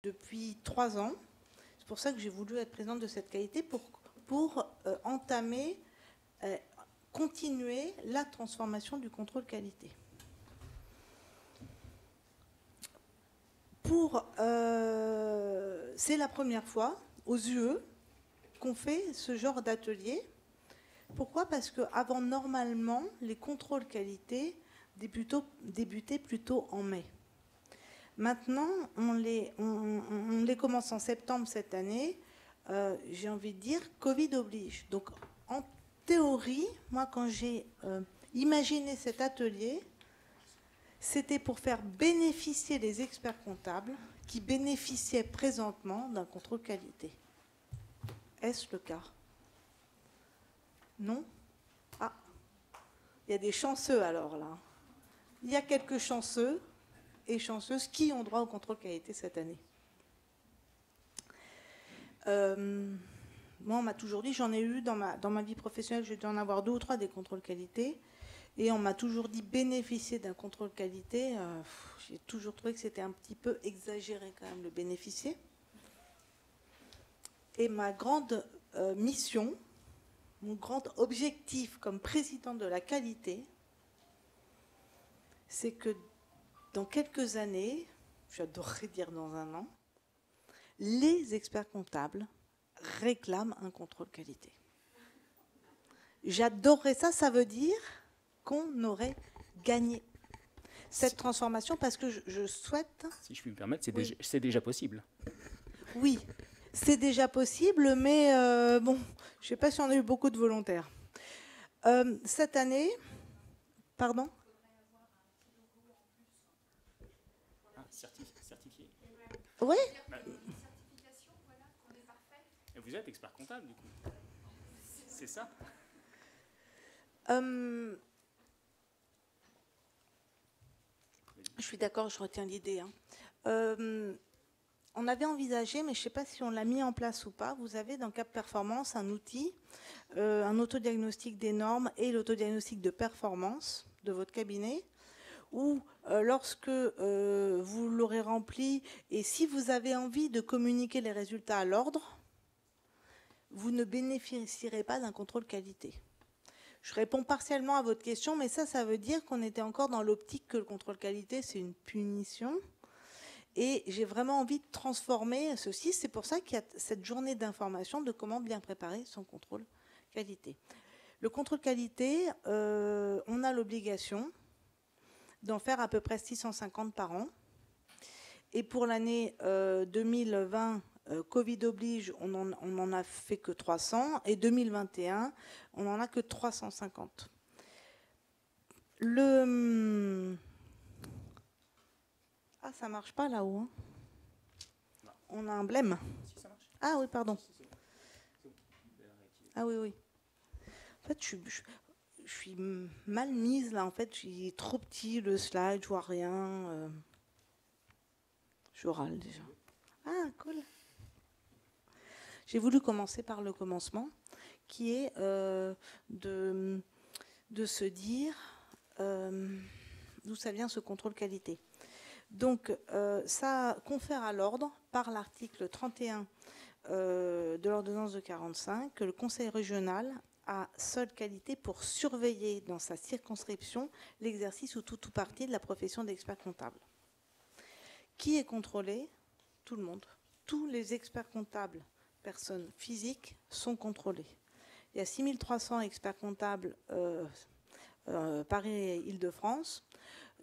depuis 3 ans. C'est pour ça que j'ai voulu être présidente de cette qualité pour entamer, continuer la transformation du contrôle qualité. C'est la première fois aux UE qu'on fait ce genre d'atelier. Pourquoi? Parce qu'avant, normalement, les contrôles qualité débutaient plutôt en mai. Maintenant, on les commence en septembre cette année. J'ai envie de dire, Covid oblige. Donc, en théorie, moi, quand j'ai imaginé cet atelier, c'était pour faire bénéficier les experts comptables qui bénéficiaient présentement d'un contrôle qualité. Est-ce le cas? Non? Ah, il y a des chanceux alors là. Il y a quelques chanceux et chanceuses qui ont droit au contrôle qualité cette année. Moi, on m'a toujours dit, j'en ai eu dans ma vie professionnelle, j'ai dû en avoir 2 ou 3 des contrôles qualité. Et on m'a toujours dit bénéficier d'un contrôle qualité. J'ai toujours trouvé que c'était un petit peu exagéré quand même, le bénéficier. Et ma grande mission, mon grand objectif comme présidente de la qualité, c'est que dans quelques années, j'adorerais dire dans 1 an, les experts comptables réclament un contrôle qualité. J'adorerais ça, ça veut dire qu'on aurait gagné cette transformation parce que je souhaite... Si je puis me permettre, c'est déjà possible. Oui, c'est déjà possible, mais bon, je ne sais pas si on a eu beaucoup de volontaires. Cette année, pardon? Certifié. Oui. Et vous êtes expert comptable, du coup. C'est ça? Je suis d'accord, je retiens l'idée. On avait envisagé, mais je ne sais pas si on l'a mis en place ou pas, vous avez dans Cap Performance un outil, un autodiagnostic des normes et l'autodiagnostic de performance de votre cabinet, où lorsque vous l'aurez rempli, et si vous avez envie de communiquer les résultats à l'ordre, vous ne bénéficierez pas d'un contrôle qualité. Je réponds partiellement à votre question, mais ça veut dire qu'on était encore dans l'optique que le contrôle qualité, c'est une punition. Et j'ai vraiment envie de transformer ceci. C'est pour ça qu'il y a cette journée d'information de comment bien préparer son contrôle qualité. Le contrôle qualité, on a l'obligation d'en faire à peu près 650 par an. Et pour l'année 2020, Covid oblige, on n'en a fait que 300. Et 2021, on n'en a que 350. Ah, ça marche pas là-haut. Hein. On a un blême. Si, ça marche. Ah oui, pardon. Si. Ah oui, oui. En fait, je suis mal mise là. En fait, il est trop petit le slide, je vois rien. Je râle déjà. Ah, cool. J'ai voulu commencer par le commencement, qui est de se dire d'où ça vient ce contrôle qualité. Donc, ça confère à l'ordre, par l'article 31 de l'ordonnance de 45, que le conseil régional a seule qualité pour surveiller dans sa circonscription l'exercice ou tout ou partie de la profession d'expert comptable. Qui est contrôlé? Tout le monde. Tous les experts comptables, personnes physiques, sont contrôlés. Il y a 6300 experts comptables Paris-Île-de-France.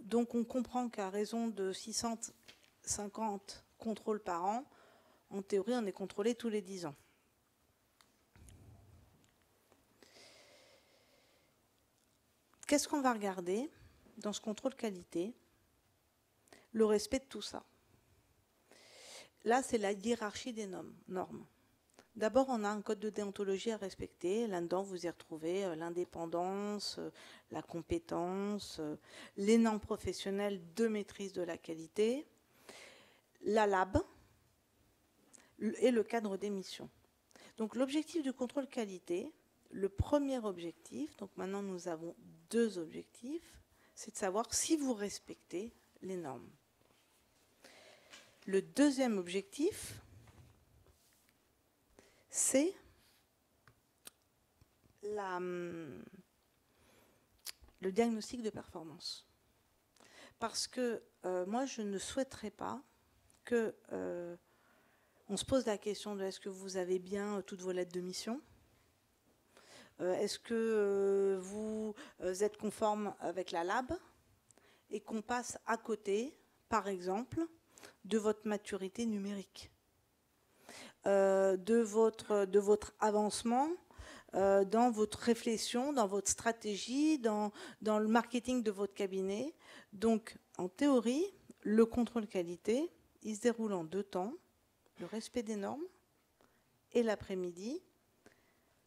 Donc on comprend qu'à raison de 650 contrôles par an, en théorie, on est contrôlé tous les 10 ans. Qu'est-ce qu'on va regarder dans ce contrôle qualité? Le respect de tout ça. Là, c'est la hiérarchie des normes. D'abord, on a un code de déontologie à respecter. Là-dedans, vous y retrouvez l'indépendance, la compétence, les normes professionnelles de maîtrise de la qualité, la LAB et le cadre d'émission. Donc, l'objectif du contrôle qualité, le premier objectif, donc maintenant nous avons 2 objectifs, c'est de savoir si vous respectez les normes. Le deuxième objectif, c'est le diagnostic de performance. Parce que moi, je ne souhaiterais pas que on se pose la question de est-ce que vous avez bien toutes vos lettres de mission ? Est-ce que vous êtes conforme avec la lab ? Et qu'on passe à côté, par exemple, de votre maturité numérique, de votre avancement dans votre réflexion, dans votre stratégie, dans le marketing de votre cabinet. Donc, en théorie, le contrôle qualité, il se déroule en 2 temps, le respect des normes et l'après-midi,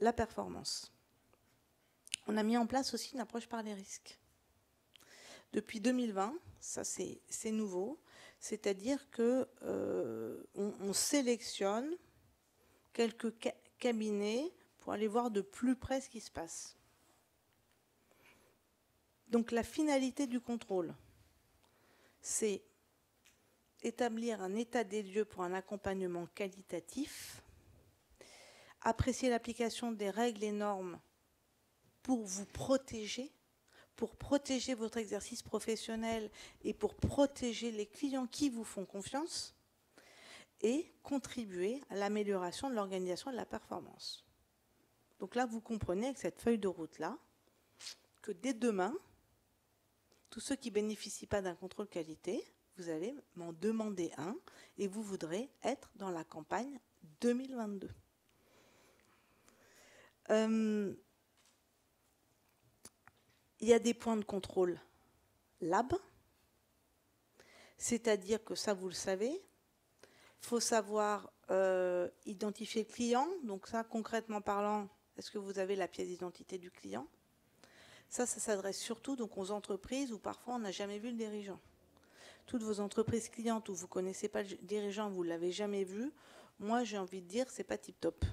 la performance. On a mis en place aussi une approche par les risques. Depuis 2020, ça c'est nouveau, c'est-à-dire que on sélectionne quelques cabinets pour aller voir de plus près ce qui se passe. Donc la finalité du contrôle, c'est établir un état des lieux pour un accompagnement qualitatif, apprécier l'application des règles et normes pour vous protéger, pour protéger votre exercice professionnel et pour protéger les clients qui vous font confiance et contribuer à l'amélioration de l'organisation et de la performance. Donc là, vous comprenez avec cette feuille de route-là que dès demain, tous ceux qui ne bénéficient pas d'un contrôle qualité, vous allez m'en demander un et vous voudrez être dans la campagne 2022. Il y a des points de contrôle lab, c'est-à-dire que ça, vous le savez, il faut savoir identifier le client. Donc ça, concrètement parlant, est-ce que vous avez la pièce d'identité du client ? Ça s'adresse surtout donc aux entreprises où parfois on n'a jamais vu le dirigeant. Toutes vos entreprises clientes où vous ne connaissez pas le dirigeant, vous ne l'avez jamais vu, moi j'ai envie de dire, c'est pas tip-top.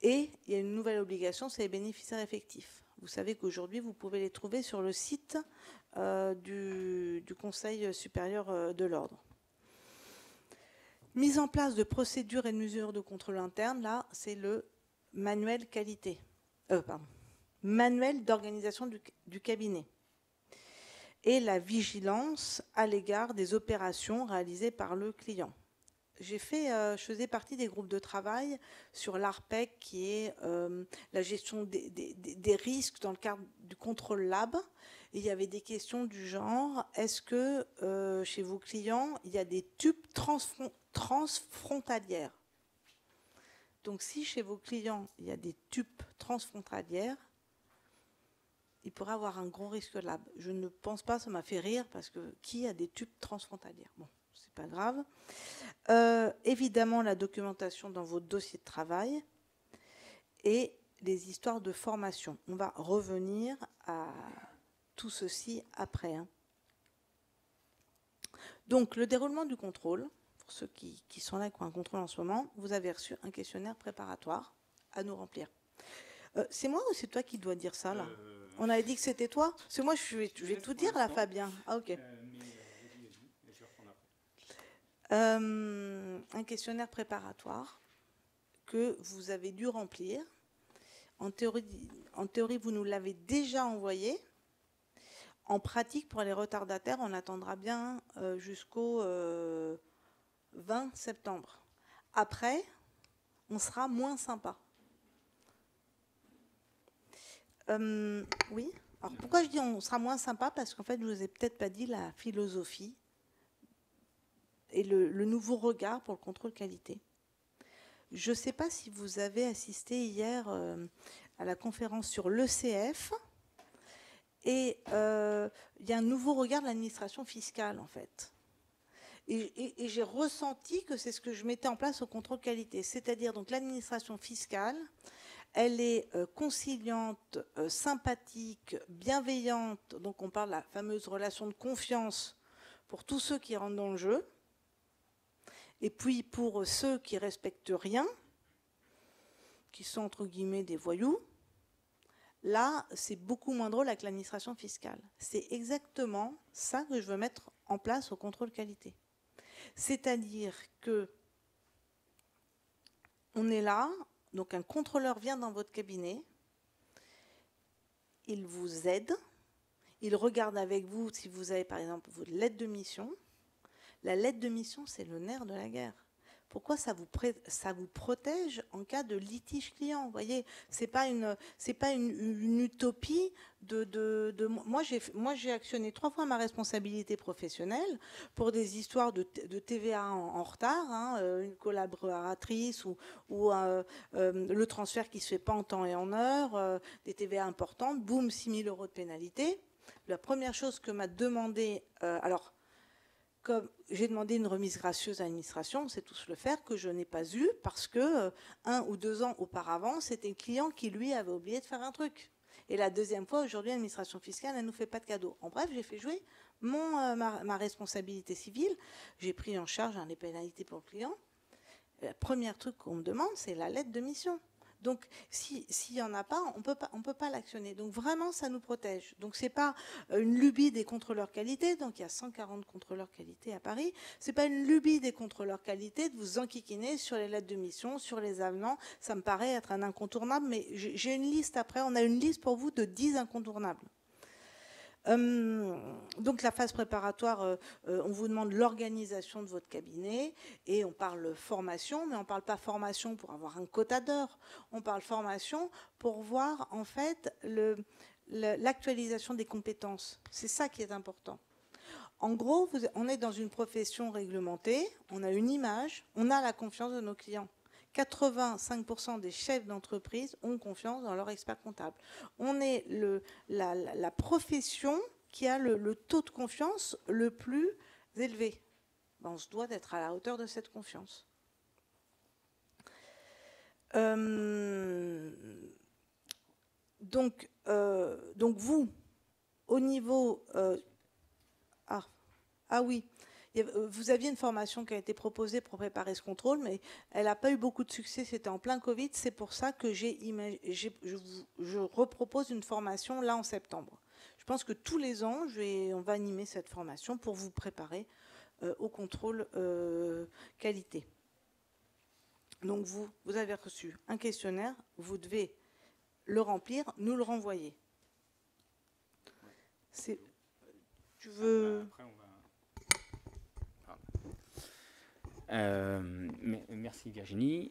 Et il y a une nouvelle obligation, c'est les bénéficiaires effectifs. Vous savez qu'aujourd'hui, vous pouvez les trouver sur le site du Conseil supérieur de l'ordre. Mise en place de procédures et de mesures de contrôle interne, là, c'est le manuel qualité. Manuel d'organisation du cabinet. Et la vigilance à l'égard des opérations réalisées par le client. Je faisais partie des groupes de travail sur l'ARPEC, qui est la gestion des risques dans le cadre du contrôle lab. Et il y avait des questions du genre, est-ce que chez vos clients, il y a des tubes transfrontalières ? Donc si chez vos clients, il y a des tubes transfrontalières, il pourrait avoir un gros risque lab. Je ne pense pas, ça m'a fait rire, parce que qui a des tubes transfrontalières ? Bon, c'est pas grave. Évidemment, la documentation dans votre dossier de travail et les histoires de formation. On va revenir à tout ceci après. Donc, le déroulement du contrôle, pour ceux qui sont là et qui ont un contrôle en ce moment, vous avez reçu un questionnaire préparatoire à nous remplir. C'est moi ou c'est toi qui dois dire ça, là ? On avait dit que c'était toi ? Parce que moi, je vais tout dire, là, Fabien. Ah, ok. Un questionnaire préparatoire que vous avez dû remplir. En théorie, vous nous l'avez déjà envoyé. En pratique, pour les retardataires, on attendra bien jusqu'au 20 septembre. Après, on sera moins sympa. Oui. Alors pourquoi je dis on sera moins sympa ? Parce qu'en fait, je ne vous ai peut-être pas dit la philosophie et le nouveau regard pour le contrôle qualité. Je ne sais pas si vous avez assisté hier à la conférence sur l'ECF. Et il y a un nouveau regard de l'administration fiscale, en fait. Et j'ai ressenti que c'est ce que je mettais en place au contrôle qualité. C'est-à-dire, donc, l'administration fiscale, elle est conciliante, sympathique, bienveillante. Donc, on parle de la fameuse relation de confiance pour tous ceux qui rentrent dans le jeu. Et puis, pour ceux qui ne respectent rien, qui sont, entre guillemets, des voyous, là, c'est beaucoup moins drôle avec l'administration fiscale. C'est exactement ça que je veux mettre en place au contrôle qualité. C'est-à-dire que on est là, donc un contrôleur vient dans votre cabinet, il vous aide, il regarde avec vous si vous avez par exemple votre lettre de mission. La lettre de mission, c'est le nerf de la guerre. Pourquoi ça vous protège en cas de litige client? Vous voyez, c'est pas une utopie moi j'ai actionné 3 fois ma responsabilité professionnelle pour des histoires de TVA en retard, hein, une collaboratrice ou le transfert qui se fait pas en temps et en heure, des TVA importantes, boum, 6 000 € de pénalité. La première chose que m'a demandé, comme j'ai demandé une remise gracieuse à l'administration, on sait tous le faire, que je n'ai pas eu parce que 1 ou 2 ans auparavant, c'était le client qui, lui, avait oublié de faire un truc. Et la deuxième fois, aujourd'hui, l'administration fiscale, elle ne nous fait pas de cadeau. En bref, j'ai fait jouer ma responsabilité civile. J'ai pris en charge les pénalités pour le client. Le premier truc qu'on me demande, c'est la lettre de mission. Donc, s'il n'y en a pas, on peut pas l'actionner. Donc, vraiment, ça nous protège. Donc, ce n'est pas une lubie des contrôleurs qualité. Donc, il y a 140 contrôleurs qualité à Paris. Ce n'est pas une lubie des contrôleurs qualité de vous enquiquiner sur les lettres de mission, sur les avenants. Ça me paraît être un incontournable. Mais j'ai une liste après. On a une liste pour vous de 10 incontournables. Donc la phase préparatoire, on vous demande l'organisation de votre cabinet et on parle formation, mais on ne parle pas formation pour avoir un quota d'heures, on parle formation pour voir en fait l'actualisation des compétences. C'est ça qui est important. En gros, on est dans une profession réglementée, on a une image, on a la confiance de nos clients. 85% des chefs d'entreprise ont confiance dans leur expert comptable. On est la profession qui a le taux de confiance le plus élevé. On se doit d'être à la hauteur de cette confiance. Donc vous, au niveau... Ah oui. Vous aviez une formation qui a été proposée pour préparer ce contrôle, mais elle n'a pas eu beaucoup de succès, c'était en plein Covid. C'est pour ça que je repropose une formation là en septembre. Je pense que tous les ans, on va animer cette formation pour vous préparer au contrôle qualité. Donc vous avez reçu un questionnaire, vous devez le remplir, nous le renvoyer. Tu veux... Après, merci Virginie.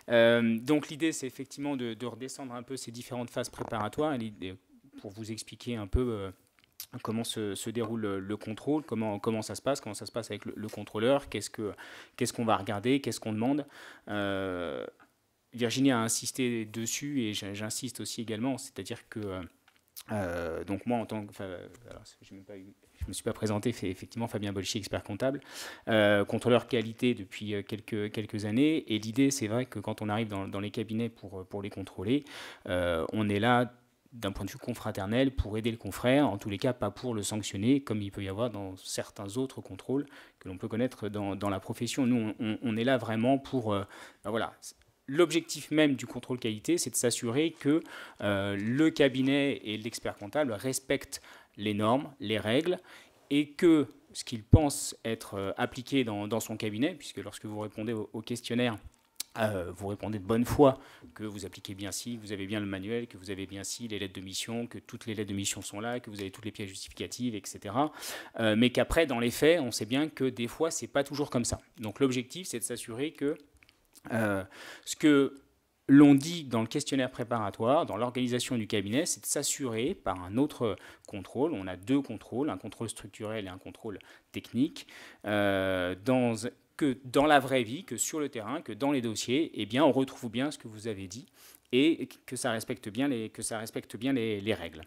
Donc l'idée, c'est effectivement de redescendre un peu ces différentes phases préparatoires pour vous expliquer un peu comment se déroule le contrôle, comment ça se passe avec le contrôleur, qu'est-ce qu'on va regarder, qu'est-ce qu'on demande. Virginie a insisté dessus et j'insiste aussi également, c'est-à-dire que donc moi en tant que... je ne me suis pas présenté, c'est effectivement Fabien Bolchi, expert comptable, contrôleur qualité depuis quelques années. Et l'idée, c'est vrai que quand on arrive dans les cabinets pour les contrôler, on est là d'un point de vue confraternel pour aider le confrère, en tous les cas pas pour le sanctionner, comme il peut y avoir dans certains autres contrôles que l'on peut connaître dans la profession. Nous, on est là vraiment pour... voilà. L'objectif même du contrôle qualité, c'est de s'assurer que le cabinet et l'expert comptable respectent les normes, les règles, et que ce qu'il pense être appliqué dans son cabinet, puisque lorsque vous répondez au questionnaire, vous répondez de bonne foi que vous appliquez bien ci, que vous avez bien le manuel, que vous avez bien ci, les lettres de mission, que toutes les lettres de mission sont là, que vous avez toutes les pièces justificatives, etc. Mais qu'après, dans les faits, on sait bien que des fois, c'est pas toujours comme ça. Donc l'objectif, c'est de s'assurer que ce que l'on dit dans le questionnaire préparatoire, dans l'organisation du cabinet, c'est de s'assurer par un autre contrôle, on a 2 contrôles, un contrôle structurel et un contrôle technique, que dans la vraie vie, que sur le terrain, que dans les dossiers, eh bien, on retrouve bien ce que vous avez dit et que ça respecte bien les règles.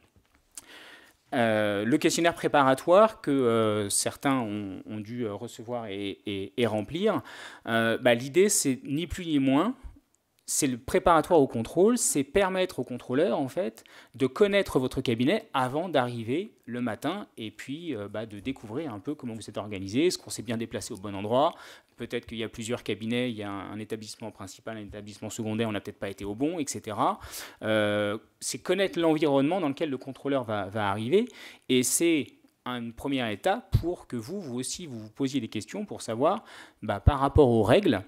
Le questionnaire préparatoire que certains ont dû recevoir et remplir, l'idée, c'est ni plus ni moins, c'est le préparatoire au contrôle, c'est permettre au contrôleur, en fait, de connaître votre cabinet avant d'arriver le matin et puis de découvrir un peu comment vous êtes organisé, est-ce qu'on s'est bien déplacé au bon endroit. Peut-être qu'il y a plusieurs cabinets, il y a un établissement principal, un établissement secondaire, on n'a peut-être pas été au bon, etc. C'est connaître l'environnement dans lequel le contrôleur va arriver et c'est une première étape pour que vous aussi, vous posiez des questions pour savoir, par rapport aux règles,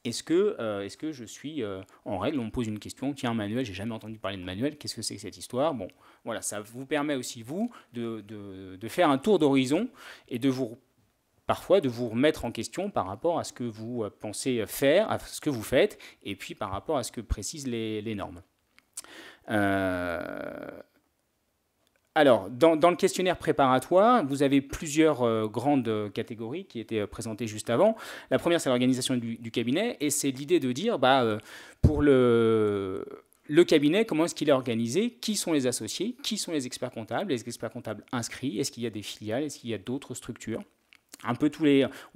est-ce que je suis en règle? On me pose une question, tiens, un manuel, j'ai jamais entendu parler de manuel, qu'est-ce que c'est que cette histoire? Bon, voilà, ça vous permet aussi, vous, de faire un tour d'horizon et parfois de vous remettre en question par rapport à ce que vous pensez faire, à ce que vous faites, et puis par rapport à ce que précisent les normes. Alors, dans le questionnaire préparatoire, vous avez plusieurs grandes catégories qui étaient présentées juste avant. La première, c'est l'organisation du cabinet, et c'est l'idée de dire, pour le cabinet, comment est-ce qu'il est organisé, qui sont les associés, qui sont les experts comptables inscrits, est-ce qu'il y a des filiales, est-ce qu'il y a d'autres structures. On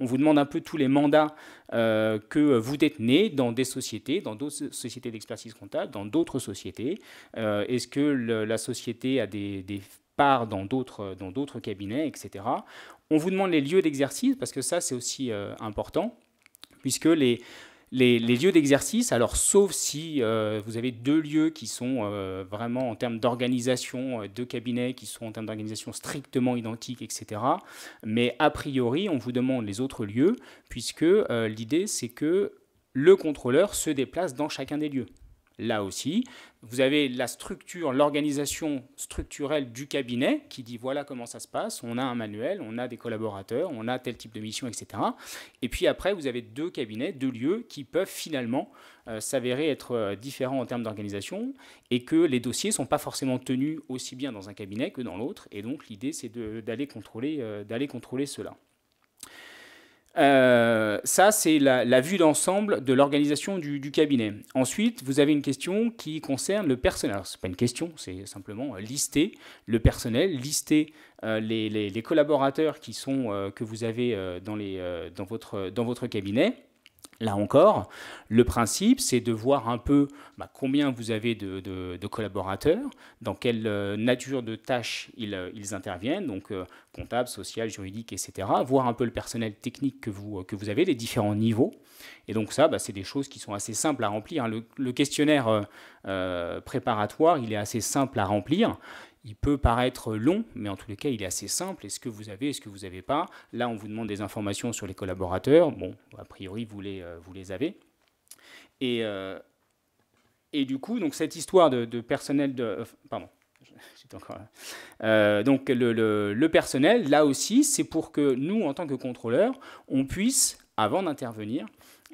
vous demande un peu tous les mandats que vous détenez dans des sociétés, dans d'autres sociétés d'expertise comptable, dans d'autres sociétés. Est-ce que la société a des parts dans d'autres cabinets, etc. On vous demande les lieux d'exercice, parce que ça, c'est aussi important, puisque les lieux d'exercice, alors sauf si vous avez 2 lieux qui sont vraiment en termes d'organisation, 2 cabinets qui sont en termes d'organisation strictement identiques, etc. Mais a priori, on vous demande les autres lieux, puisque l'idée, c'est que le contrôleur se déplace dans chacun des lieux. Là aussi, vous avez la structure, l'organisation structurelle du cabinet qui dit voilà comment ça se passe, on a un manuel, on a des collaborateurs, on a tel type de mission, etc. Et puis après, vous avez 2 cabinets, 2 lieux qui peuvent finalement s'avérer être différents en termes d'organisation et que les dossiers ne sont pas forcément tenus aussi bien dans un cabinet que dans l'autre. Et donc l'idée, c'est d'aller contrôler cela. Ça, c'est la vue d'ensemble de l'organisation du cabinet. Ensuite, vous avez une question qui concerne le personnel. Alors, ce n'est pas une question, c'est simplement lister le personnel, lister les collaborateurs que vous avez dans votre cabinet. Là encore, le principe, c'est de voir un peu combien vous avez de collaborateurs, dans quelle nature de tâches ils interviennent, donc comptable, social, juridique, etc. Voir un peu le personnel technique que vous avez, les différents niveaux. Et donc ça, c'est des choses qui sont assez simples à remplir. Le questionnaire préparatoire, il est assez simple à remplir. Il peut paraître long, mais en tous les cas, il est assez simple. Est-ce que vous avez, est-ce que vous n'avez pas? Là, on vous demande des informations sur les collaborateurs. Bon, a priori, vous les avez. Et du coup, donc, cette histoire de personnel pardon. Encore là. Donc, le personnel, là aussi, c'est pour que nous, en tant que contrôleurs, on puisse, avant d'intervenir,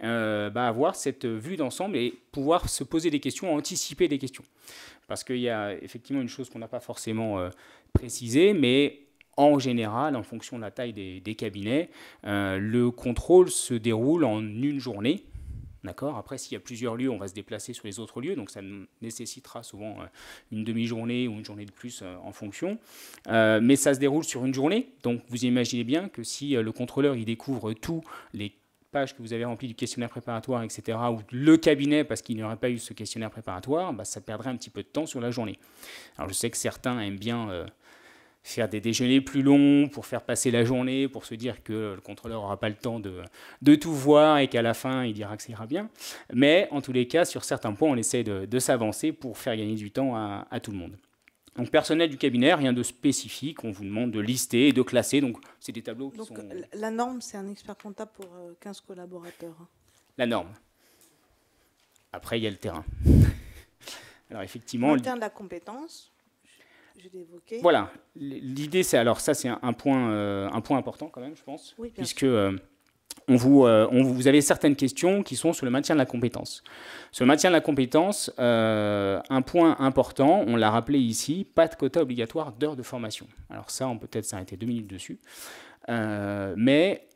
avoir cette vue d'ensemble et pouvoir se poser des questions, anticiper des questions. Parce qu'il y a effectivement une chose qu'on n'a pas forcément précisée, mais en général, en fonction de la taille des cabinets, le contrôle se déroule en une journée. D'accord. Après, s'il y a plusieurs lieux, on va se déplacer sur les autres lieux, donc ça nécessitera souvent une demi-journée ou une journée de plus en fonction. Mais ça se déroule sur une journée, donc vous imaginez bien que si le contrôleur il découvre tous les pages que vous avez remplies du questionnaire préparatoire, etc., ou le cabinet, parce qu'il n'y aurait pas eu ce questionnaire préparatoire, ça perdrait un petit peu de temps sur la journée. Alors je sais que certains aiment bien faire des déjeuners plus longs pour faire passer la journée, pour se dire que le contrôleur n'aura pas le temps de tout voir et qu'à la fin, il dira que ça ira bien. Mais en tous les cas, sur certains points, on essaie de s'avancer pour faire gagner du temps à tout le monde. Donc, personnel du cabinet, rien de spécifique. On vous demande de lister et de classer. Donc, c'est des tableaux qui sont... La norme, c'est un expert comptable pour 15 collaborateurs. La norme. Après, il y a le terrain. Alors, effectivement... En termes de la compétence, je l'ai évoqué. Voilà. L'idée, c'est... Alors, ça, c'est un point important quand même, je pense. Oui, puisque... Vous avez certaines questions qui sont sur le maintien de la compétence. Sur le maintien de la compétence, un point important, on l'a rappelé ici, pas de quota obligatoire d'heures de formation. Alors ça, on peut peut-être s'arrêter 2 minutes dessus. Mais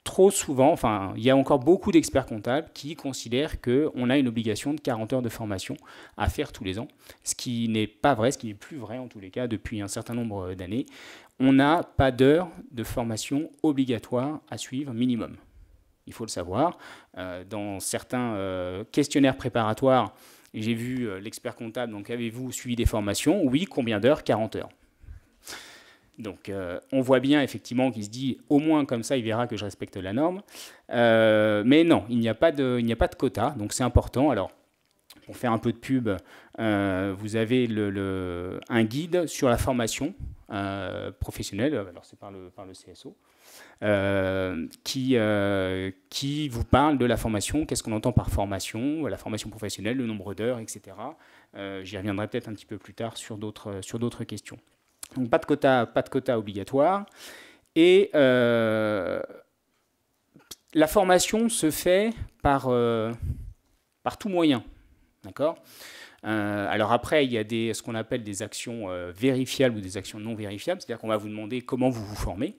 trop souvent, il y a encore beaucoup d'experts comptables qui considèrent qu'on a une obligation de 40 heures de formation à faire tous les ans, ce qui n'est pas vrai, ce qui n'est plus vrai en tous les cas depuis un certain nombre d'années. On n'a pas d'heures de formation obligatoire à suivre minimum. Il faut le savoir. Dans certains questionnaires préparatoires, j'ai vu l'expert comptable, donc avez-vous suivi des formations? Oui, combien d'heures? 40 heures. Donc on voit bien effectivement qu'il se dit au moins comme ça il verra que je respecte la norme. Mais non, il n'y a pas de quota, donc c'est important. Alors pour faire un peu de pub, vous avez un guide sur la formation. professionnelle, alors c'est par le CSO, qui vous parle de la formation, qu'est-ce qu'on entend par formation, la formation professionnelle, le nombre d'heures, etc. J'y reviendrai peut-être un petit peu plus tard sur d'autres questions. Donc pas de quota obligatoire. Et la formation se fait par tout moyen. D'accord ? Alors après, il y a ce qu'on appelle des actions vérifiables ou des actions non vérifiables, c'est-à-dire qu'on va vous demander comment vous vous formez.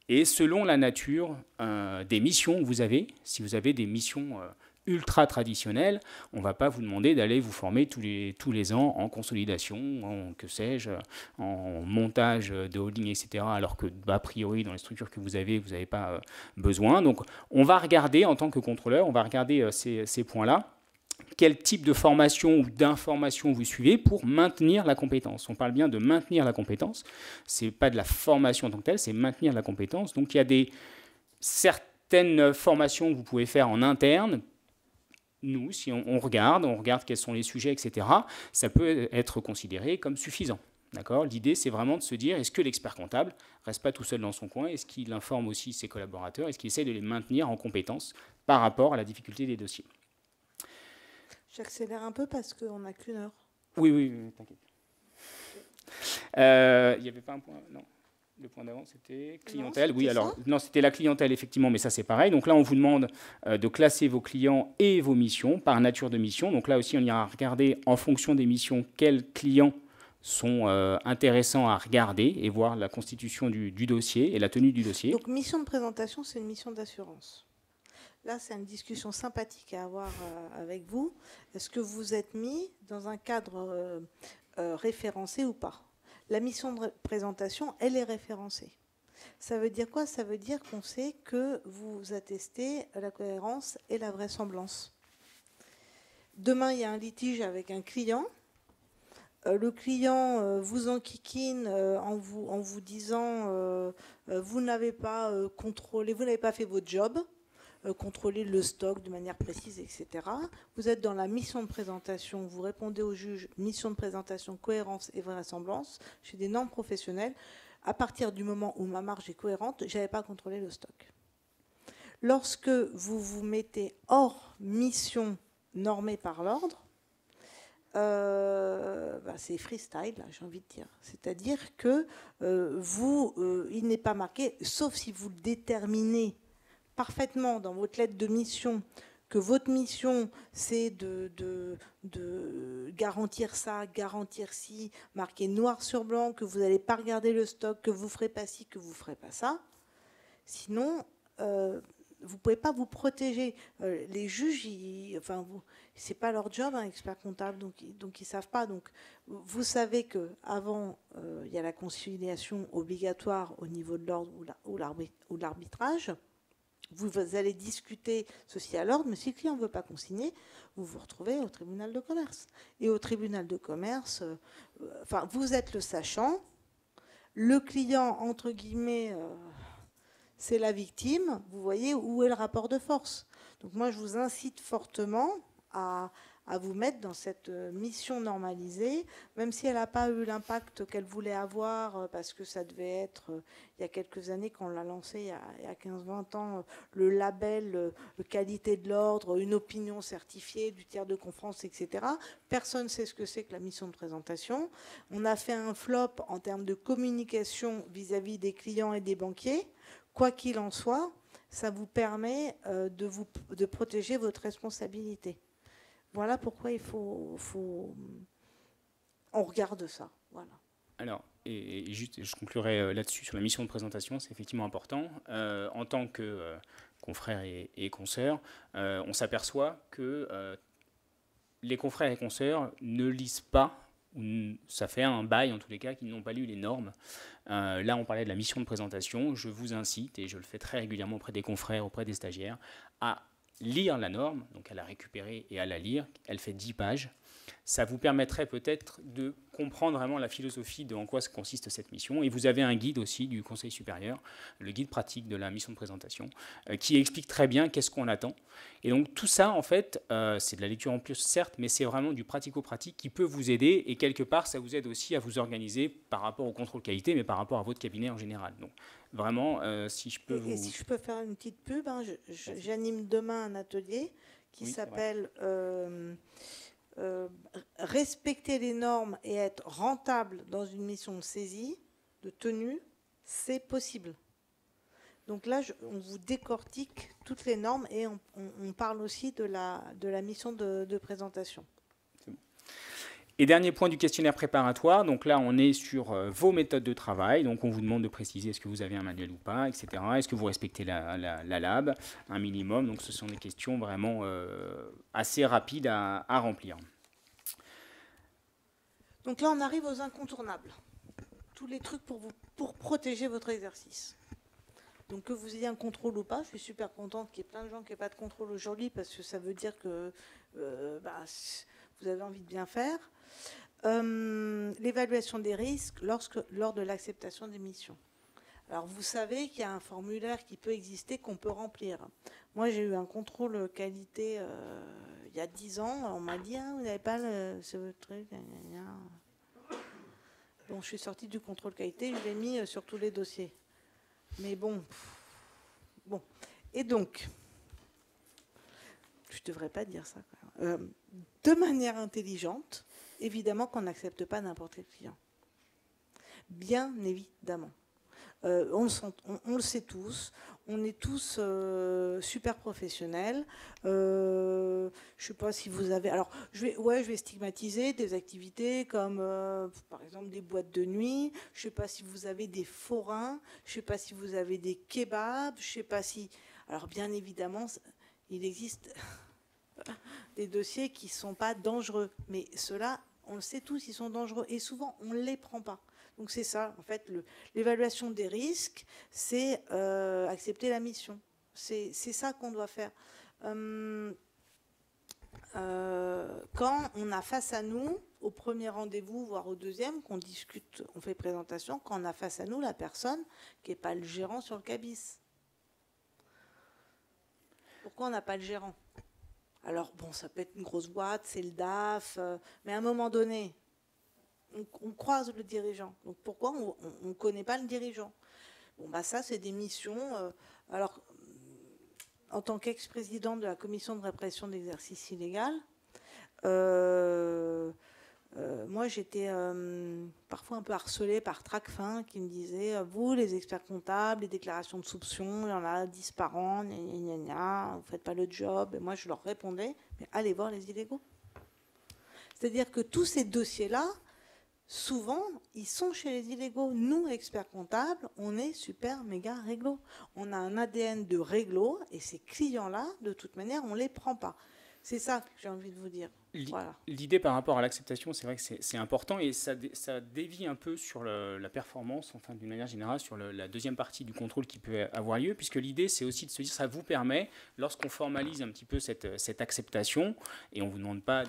Et selon la nature des missions que vous avez, si vous avez des missions ultra traditionnelles, on ne va pas vous demander d'aller vous former tous les ans en consolidation, en que sais-je, en montage de holding, etc. Alors que, a priori, dans les structures que vous n'avez pas besoin. Donc, on va regarder, en tant que contrôleur, on va regarder ces points-là. Quel type de formation ou d'information vous suivez pour maintenir la compétence. On parle bien de maintenir la compétence. Ce n'est pas de la formation en tant que telle, c'est maintenir la compétence. Donc, il y a certaines formations que vous pouvez faire en interne. Nous, si on regarde quels sont les sujets, etc., ça peut être considéré comme suffisant. D'accord ? L'idée, c'est vraiment de se dire, est-ce que l'expert comptable ne reste pas tout seul dans son coin ? Est-ce qu'il informe aussi ses collaborateurs ? Est-ce qu'il essaie de les maintenir en compétence par rapport à la difficulté des dossiers ? J'accélère un peu parce qu'on n'a qu'une heure. Oui, t'inquiète. Il n'y avait pas un point ? Non. Le point d'avant, c'était clientèle. Oui, alors, non, c'était la clientèle, effectivement, mais ça, c'est pareil. Donc là, on vous demande de classer vos clients et vos missions par nature de mission. Donc là aussi, on ira regarder en fonction des missions quels clients sont intéressants à regarder et voir la constitution du dossier et la tenue du dossier. Donc, mission de présentation, c'est une mission d'assurance. Là, c'est une discussion sympathique à avoir avec vous. Est-ce que vous êtes mis dans un cadre référencé ou pas ? La mission de présentation, elle est référencée. Ça veut dire quoi ? Ça veut dire qu'on sait que vous attestez la cohérence et la vraisemblance. Demain, il y a un litige avec un client. Le client vous enquiquine en vous disant vous n'avez pas contrôlé, vous n'avez pas fait votre job. Contrôler le stock de manière précise, etc. Vous êtes dans la mission de présentation, vous répondez au juge, mission de présentation, cohérence et vraisemblance, chez des normes professionnelles. À partir du moment où ma marge est cohérente, je n'avais pas contrôlé le stock. Lorsque vous vous mettez hors mission normée par l'ordre, c'est freestyle, là, j'ai envie de dire. C'est-à-dire que il n'est pas marqué, sauf si vous le déterminez parfaitement dans votre lettre de mission que votre mission, c'est de garantir ça, garantir ci, marquer noir sur blanc, que vous n'allez pas regarder le stock, que vous ne ferez pas ci, que vous ne ferez pas ça. Sinon, vous ne pouvez pas vous protéger. Les juges, ce n'est pas leur job, expert comptable, donc ils ne savent pas. Donc, vous savez qu'avant, il y a la conciliation obligatoire au niveau de l'ordre ou l'arbitrage. Vous allez discuter ceci à l'ordre, mais si le client ne veut pas consigner, vous vous retrouvez au tribunal de commerce. Et au tribunal de commerce, vous êtes le sachant, le client, entre guillemets, c'est la victime. Vous voyez où est le rapport de force. Donc moi, je vous incite fortement à vous mettre dans cette mission normalisée, même si elle n'a pas eu l'impact qu'elle voulait avoir, parce que ça devait être, il y a quelques années, quand on l'a lancé, il y a 15-20 ans, le label qualité de l'ordre, une opinion certifiée du tiers de confiance, etc. Personne ne sait ce que c'est que la mission de présentation. On a fait un flop en termes de communication vis-à-vis des clients et des banquiers. Quoi qu'il en soit, ça vous permet de protéger votre responsabilité. Voilà pourquoi on regarde ça. Voilà. Alors, et juste, je conclurai là-dessus sur la mission de présentation, c'est effectivement important. En tant que confrères et consoeurs, on s'aperçoit que les confrères et consoeurs ne lisent pas, ou ça fait un bail en tous les cas, qu'ils n'ont pas lu les normes. Là, on parlait de la mission de présentation. Je vous incite, et je le fais très régulièrement auprès des confrères, auprès des stagiaires, à lire la norme, donc à la récupérer et à la lire. Elle fait 10 pages. Ça vous permettrait peut-être de comprendre vraiment la philosophie de en quoi consiste cette mission. Et vous avez un guide aussi du Conseil supérieur, le guide pratique de la mission de présentation, qui explique très bien qu'est-ce qu'on attend. Et donc tout ça, en fait, c'est de la lecture en plus, certes, mais c'est vraiment du pratico-pratique qui peut vous aider. Et quelque part, ça vous aide aussi à vous organiser par rapport au contrôle qualité, mais par rapport à votre cabinet en général. Donc vraiment, si je peux vous... Et si je peux faire une petite pub, hein, j'anime demain un atelier qui s'appelle respecter les normes et être rentable dans une mission de saisie, de tenue, c'est possible. Donc là, on vous décortique toutes les normes et on parle aussi de la mission de présentation. Et dernier point du questionnaire préparatoire, donc là on est sur vos méthodes de travail, donc on vous demande de préciser est-ce que vous avez un manuel ou pas, etc. Est-ce que vous respectez la lab, un minimum, donc ce sont des questions vraiment assez rapides à remplir. Donc là on arrive aux incontournables, tous les trucs pour protéger votre exercice. Donc que vous ayez un contrôle ou pas, je suis super contente qu'il y ait plein de gens qui n'aient pas de contrôle aujourd'hui parce que ça veut dire que vous avez envie de bien faire. L'évaluation des risques lors de l'acceptation des missions. Alors vous savez qu'il y a un formulaire qui peut exister, qu'on peut remplir. Moi j'ai eu un contrôle qualité il y a 10 ans, on m'a dit vous n'avez pas ce truc. Bon, je suis sortie du contrôle qualité, je l'ai mis sur tous les dossiers. Mais bon. Et donc, je ne devrais pas dire ça. De manière intelligente, évidemment qu'on n'accepte pas n'importe quel client. Bien évidemment. On le sait tous. On est tous super professionnels. Je ne sais pas si vous avez... Alors, je vais stigmatiser des activités comme, par exemple, des boîtes de nuit. Je ne sais pas si vous avez des forains. Je ne sais pas si vous avez des kebabs. Je ne sais pas si... Alors, bien évidemment, il existe des dossiers qui ne sont pas dangereux. Mais ceux-là, on le sait tous, ils sont dangereux. Et souvent, on ne les prend pas. Donc c'est ça, en fait, l'évaluation des risques, c'est accepter la mission. C'est ça qu'on doit faire. Quand on a face à nous, au premier rendez-vous, voire au deuxième, qu'on discute, on fait présentation, quand on a face à nous la personne qui n'est pas le gérant sur le cabis. Pourquoi on n'a pas le gérant? Alors, bon, ça peut être une grosse boîte, c'est le DAF, mais à un moment donné... On croise le dirigeant. Donc pourquoi on ne connaît pas le dirigeant? Bon, bah ça, c'est des missions. Alors, en tant qu'ex-président de la commission de répression de l'exercice illégal, moi, j'étais parfois un peu harcelée par Tracfin qui me disait vous, les experts comptables, les déclarations de soupçons, il y en a 10 par an, gna, gna, gna, gna, vous ne faites pas le job. Et moi, je leur répondais mais allez voir les illégaux. C'est-à-dire que tous ces dossiers-là, souvent, ils sont chez les illégaux. Nous, experts comptables, on est super méga réglo. On a un ADN de réglo et ces clients-là, de toute manière, on ne les prend pas. C'est ça que j'ai envie de vous dire. Voilà. L'idée par rapport à l'acceptation, c'est vrai que c'est important et ça dévie un peu sur la performance, enfin d'une manière générale, sur la deuxième partie du contrôle qui peut avoir lieu, puisque l'idée c'est aussi de se dire, ça vous permet, lorsqu'on formalise un petit peu cette acceptation, et on ne vous demande pas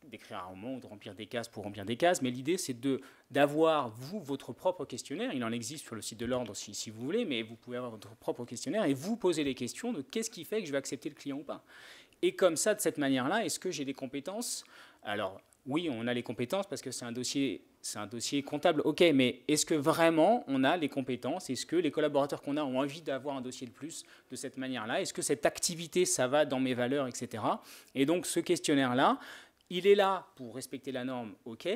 d'écrire un roman ou de remplir des cases pour remplir des cases, mais l'idée c'est d'avoir, vous, votre propre questionnaire. Il en existe sur le site de l'ordre si vous voulez, mais vous pouvez avoir votre propre questionnaire et vous poser les questions de qu'est-ce qui fait que je vais accepter le client ou pas. Et comme ça, de cette manière-là, est-ce que j'ai des compétences? Alors, oui, on a les compétences parce que c'est un dossier comptable. OK, mais est-ce que vraiment on a les compétences? Est-ce que les collaborateurs qu'on a ont envie d'avoir un dossier de plus de cette manière-là? Est-ce que cette activité, ça va dans mes valeurs, etc. Et donc, ce questionnaire-là, il est là pour respecter la norme, OK,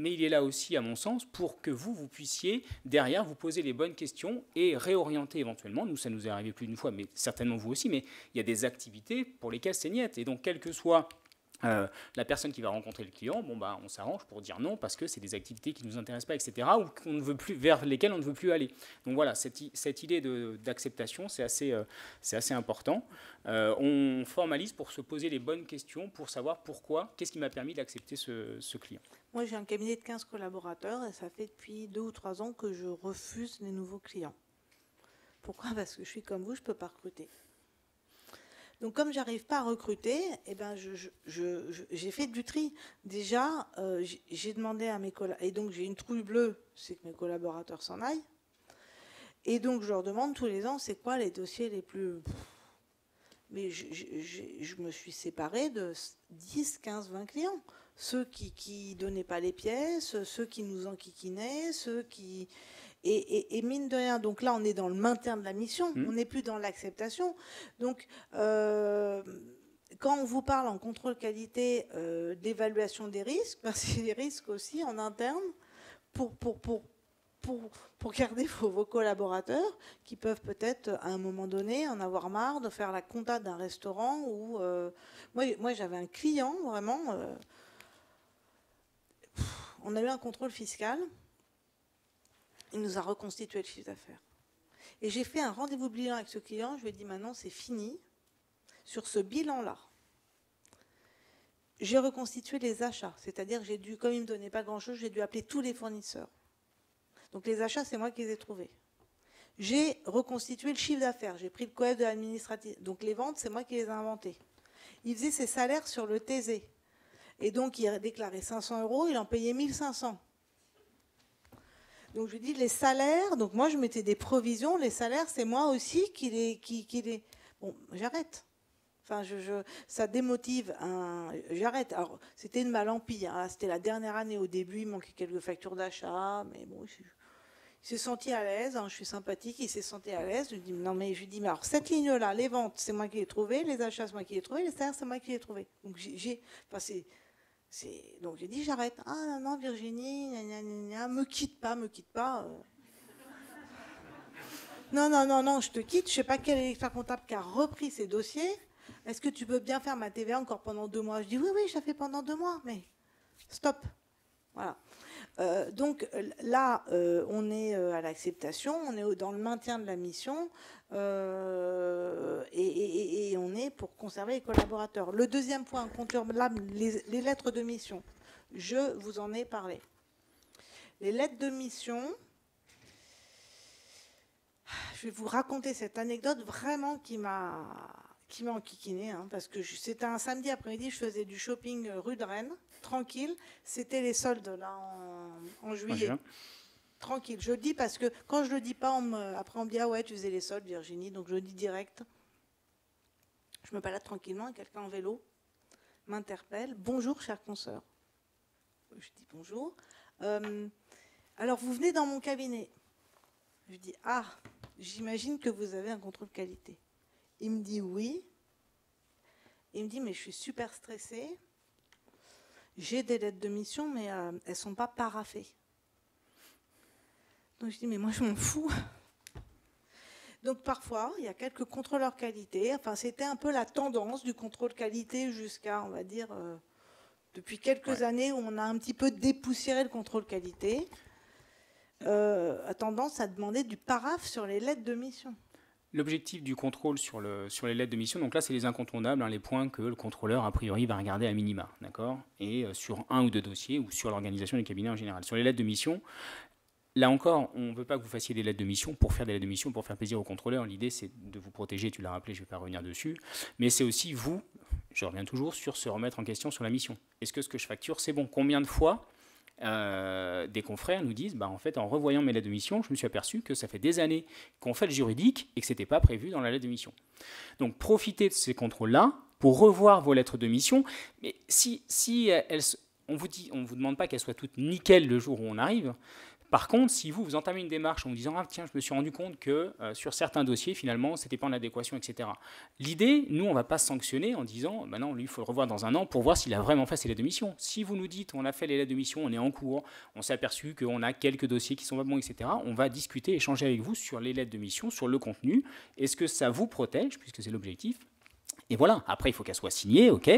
mais il est là aussi, à mon sens, pour que vous puissiez, derrière, vous poser les bonnes questions et réorienter éventuellement. Nous, ça nous est arrivé plus d'une fois, mais certainement vous aussi, mais il y a des activités pour lesquelles c'est niet. Et donc, quelle que soit la personne qui va rencontrer le client, bon, bah, on s'arrange pour dire non parce que c'est des activités qui ne nous intéressent pas, etc., ou qu'on ne veut plus, vers lesquelles on ne veut plus aller. Donc voilà, cette idée d'acceptation, c'est assez important. On formalise pour se poser les bonnes questions, pour savoir pourquoi, qu'est-ce qui m'a permis d'accepter ce client. Moi, j'ai un cabinet de 15 collaborateurs et ça fait depuis 2 ou 3 ans que je refuse les nouveaux clients. Pourquoi? Parce que je suis comme vous, je ne peux pas recruter. Donc, comme j'arrive pas à recruter, eh ben, j'ai fait du tri. Déjà, j'ai demandé à mes collaborateurs, et donc j'ai une trouille bleue, c'est que mes collaborateurs s'en aillent. Et donc, je leur demande tous les ans, c'est quoi les dossiers les plus... Mais je me suis séparée de 10, 15, 20 clients. Ceux qui donnaient pas les pièces, ceux qui nous enquiquinaient, ceux qui... Et mine de rien, donc là, on est dans le maintien de la mission, on n'est plus dans l'acceptation. Donc, quand on vous parle en contrôle qualité d'évaluation des risques, ben, c'est des risques aussi en interne pour garder vos collaborateurs qui peuvent peut-être à un moment donné en avoir marre de faire la compta d'un restaurant où moi j'avais un client vraiment on a eu un contrôle fiscal, il nous a reconstitué le chiffre d'affaires et j'ai fait un rendez-vous bilan avec ce client, je lui ai dit maintenant c'est fini sur ce bilan là. J'ai reconstitué les achats, c'est-à-dire j'ai dû, comme il ne me donnait pas grand chose, j'ai dû appeler tous les fournisseurs. Donc les achats, c'est moi qui les ai trouvés. J'ai reconstitué le chiffre d'affaires. J'ai pris le coef de l'administratif. Donc les ventes, c'est moi qui les ai inventées. Il faisait ses salaires sur le TZ. Et donc il a déclaré 500 €, il en payait 1500. Donc je lui dis les salaires, donc moi je mettais des provisions, les salaires, c'est moi aussi qui les... Bon, j'arrête. Enfin, ça démotive. J'arrête. Alors, c'était une malampille. Hein. C'était la dernière année. Au début, il manquait quelques factures d'achat. Mais bon, il s'est senti à l'aise. Hein. Je suis sympathique. Il s'est senti à l'aise. Je lui dis, non, mais je lui dis, mais alors, cette ligne-là, les ventes, c'est moi qui les ai trouvées. Les achats, c'est moi qui les ai trouvés. Les salaires, c'est moi qui les ai trouvés. Donc, donc, j'ai dit, j'arrête. Ah, non, Virginie, gna, gna, gna, me quitte pas. Non, je te quitte. Je sais pas quel expert comptable qui a repris ces dossiers. Est-ce que tu peux bien faire ma TVA encore pendant 2 mois? Je dis oui, je la fais pendant 2 mois, mais stop. Voilà. Donc là, on est à l'acceptation, on est dans le maintien de la mission et on est pour conserver les collaborateurs. Le deuxième point, les lettres de mission. Je vous en ai parlé. Les lettres de mission, je vais vous raconter cette anecdote vraiment qui m'a enquiquiné, hein, parce que c'était un samedi après-midi, je faisais du shopping rue de Rennes, tranquille. C'était les soldes là en juillet. Tranquille. Je le dis parce que quand je le dis pas, après on me dit ah ouais tu faisais les soldes Virginie, donc je le dis direct. Je me balade tranquillement, quelqu'un en vélo m'interpelle. Bonjour chère consoeur. Je dis bonjour. Alors vous venez dans mon cabinet. Je dis ah j'imagine que vous avez un contrôle qualité. Il me dit oui. Il me dit mais je suis super stressée. J'ai des lettres de mission mais elles ne sont pas paraphées. Donc je dis mais moi je m'en fous. Donc parfois il y a quelques contrôleurs qualité. Enfin c'était un peu la tendance du contrôle qualité jusqu'à on va dire depuis quelques années où on a un petit peu dépoussiéré le contrôle qualité. A tendance à demander du paraphe sur les lettres de mission. L'objectif du contrôle sur les lettres de mission, donc là c'est les incontournables, hein, les points que le contrôleur a priori va regarder à minima, d'accord, et sur 1 ou 2 dossiers ou sur l'organisation du cabinet en général. Sur les lettres de mission, là encore, on ne veut pas que vous fassiez des lettres de mission pour faire des lettres de mission, pour faire plaisir au contrôleur. L'idée c'est de vous protéger, tu l'as rappelé, je ne vais pas revenir dessus, mais c'est aussi vous, je reviens toujours sur se remettre en question sur la mission. Est-ce que ce que je facture c'est bon? Combien de fois des confrères nous disent en fait, en revoyant mes lettres de mission, je me suis aperçu que ça fait des années qu'on fait le juridique et que ce n'était pas prévu dans la lettre de mission. Donc profitez de ces contrôles-là pour revoir vos lettres de mission. Mais si on vous demande pas qu'elles soient toutes nickel le jour où on arrive. Par contre, si vous entamez une démarche en vous disant « Ah tiens, je me suis rendu compte que sur certains dossiers, finalement, ce n'était pas en adéquation, etc. » L'idée, nous, on ne va pas sanctionner en disant « Non, lui, il faut le revoir dans 1 an pour voir s'il a vraiment fait ses lettres de mission. » Si vous nous dites « On a fait les lettres de mission, on est en cours, on s'est aperçu qu'on a quelques dossiers qui sont pas bons, etc. » On va discuter, échanger avec vous sur les lettres de mission, sur le contenu. Est-ce que ça vous protège, puisque c'est l'objectif? Et voilà, après il faut qu'elle soit signée, ok,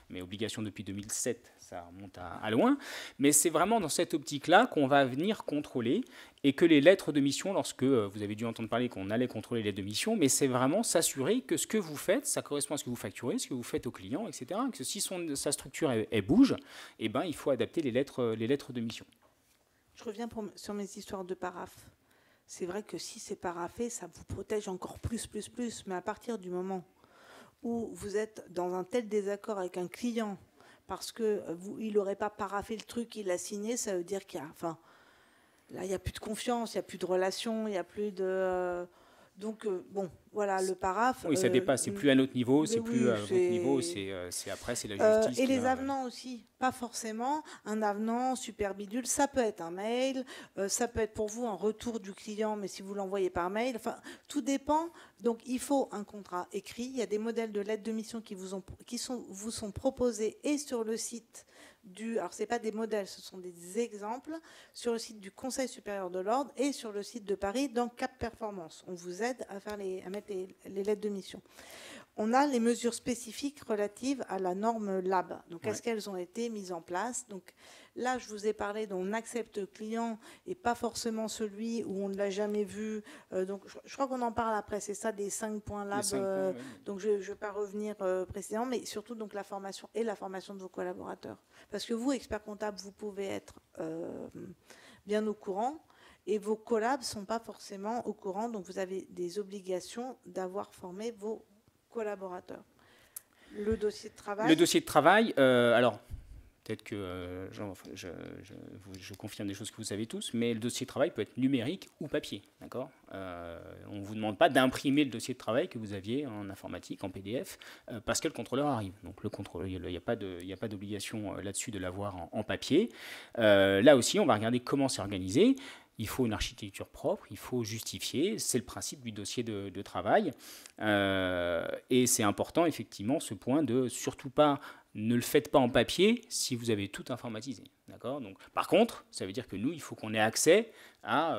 mais obligation depuis 2007, ça remonte à loin, mais c'est vraiment dans cette optique-là qu'on va venir contrôler et que les lettres de mission, lorsque vous avez dû entendre parler qu'on allait contrôler les lettres de mission, mais c'est vraiment s'assurer que ce que vous faites, ça correspond à ce que vous facturez, ce que vous faites au client, etc., que si sa structure elle bouge, eh ben, il faut adapter les lettres de mission. Je reviens sur mes histoires de paraphe. C'est vrai que si c'est paraphé, ça vous protège encore plus, mais à partir du moment où vous êtes dans un tel désaccord avec un client parce qu'il n'aurait pas paraphé le truc, il l'a signé, ça veut dire qu'il y a, enfin, là, il n'y a plus de confiance, il n'y a plus de relation, il n'y a plus de... donc, bon, voilà, le paraphe... Oui, ça dépasse. C'est plus à notre niveau, c'est plus oui, à votre niveau. Après, c'est la justice. Et les avenants aussi, pas forcément. Un avenant, super bidule, ça peut être un mail, ça peut être pour vous un retour du client, mais si vous l'envoyez par mail, enfin, tout dépend. Donc, il faut un contrat écrit. Il y a des modèles de lettres de mission qui vous sont proposés et sur le site alors, ce n'est pas des modèles, ce sont des exemples sur le site du Conseil supérieur de l'ordre et sur le site de Paris dans Cap Performance. On vous aide à mettre les lettres de mission. On a les mesures spécifiques relatives à la norme LAB. Donc, est-ce qu'elles ont été mises en place? Donc, là, je vous ai parlé d'on accepte le client et pas forcément celui où on ne l'a jamais vu. Donc, je crois qu'on en parle après. C'est ça, des 5 points LAB. 5 points, oui. Donc, je ne vais pas revenir précisément, mais surtout donc, la formation et la formation de vos collaborateurs. Parce que vous, experts comptables, vous pouvez être bien au courant. Et vos collabs ne sont pas forcément au courant. Donc, vous avez des obligations d'avoir formé vos collaborateurs. Le dossier de travail. Le dossier de travail, alors peut-être que je confirme des choses que vous savez tous, mais le dossier de travail peut être numérique ou papier, d'accord. On ne vous demande pas d'imprimer le dossier de travail que vous aviez en informatique, en PDF, parce que le contrôleur arrive. Donc le contrôleur, il n'y a pas d'obligation là-dessus de l'avoir en papier. Là aussi, on va regarder comment c'est organisé. Il faut une architecture propre, il faut justifier, c'est le principe du dossier de travail. Et c'est important, effectivement, ce point de surtout pas, ne le faites pas en papier si vous avez tout informatisé. D'accord. Donc, par contre, ça veut dire que nous, il faut qu'on ait accès à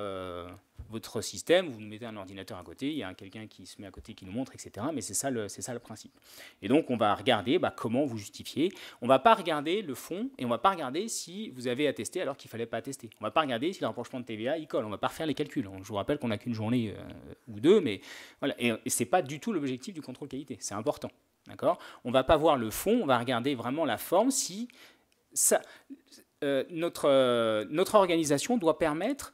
votre système. Vous nous mettez un ordinateur à côté, il y a quelqu'un qui se met à côté qui nous montre, etc. Mais c'est ça le principe. Et donc, on va regarder comment vous justifiez. On ne va pas regarder le fond et on ne va pas regarder si vous avez attesté alors qu'il ne fallait pas attester. On ne va pas regarder si le rapprochement de TVA, il colle. On ne va pas refaire les calculs. Je vous rappelle qu'on n'a qu'une journée ou deux, mais voilà. Et ce n'est pas du tout l'objectif du contrôle qualité. C'est important. D'accord. On ne va pas voir le fond, on va regarder vraiment la forme. Si ça, notre organisation doit permettre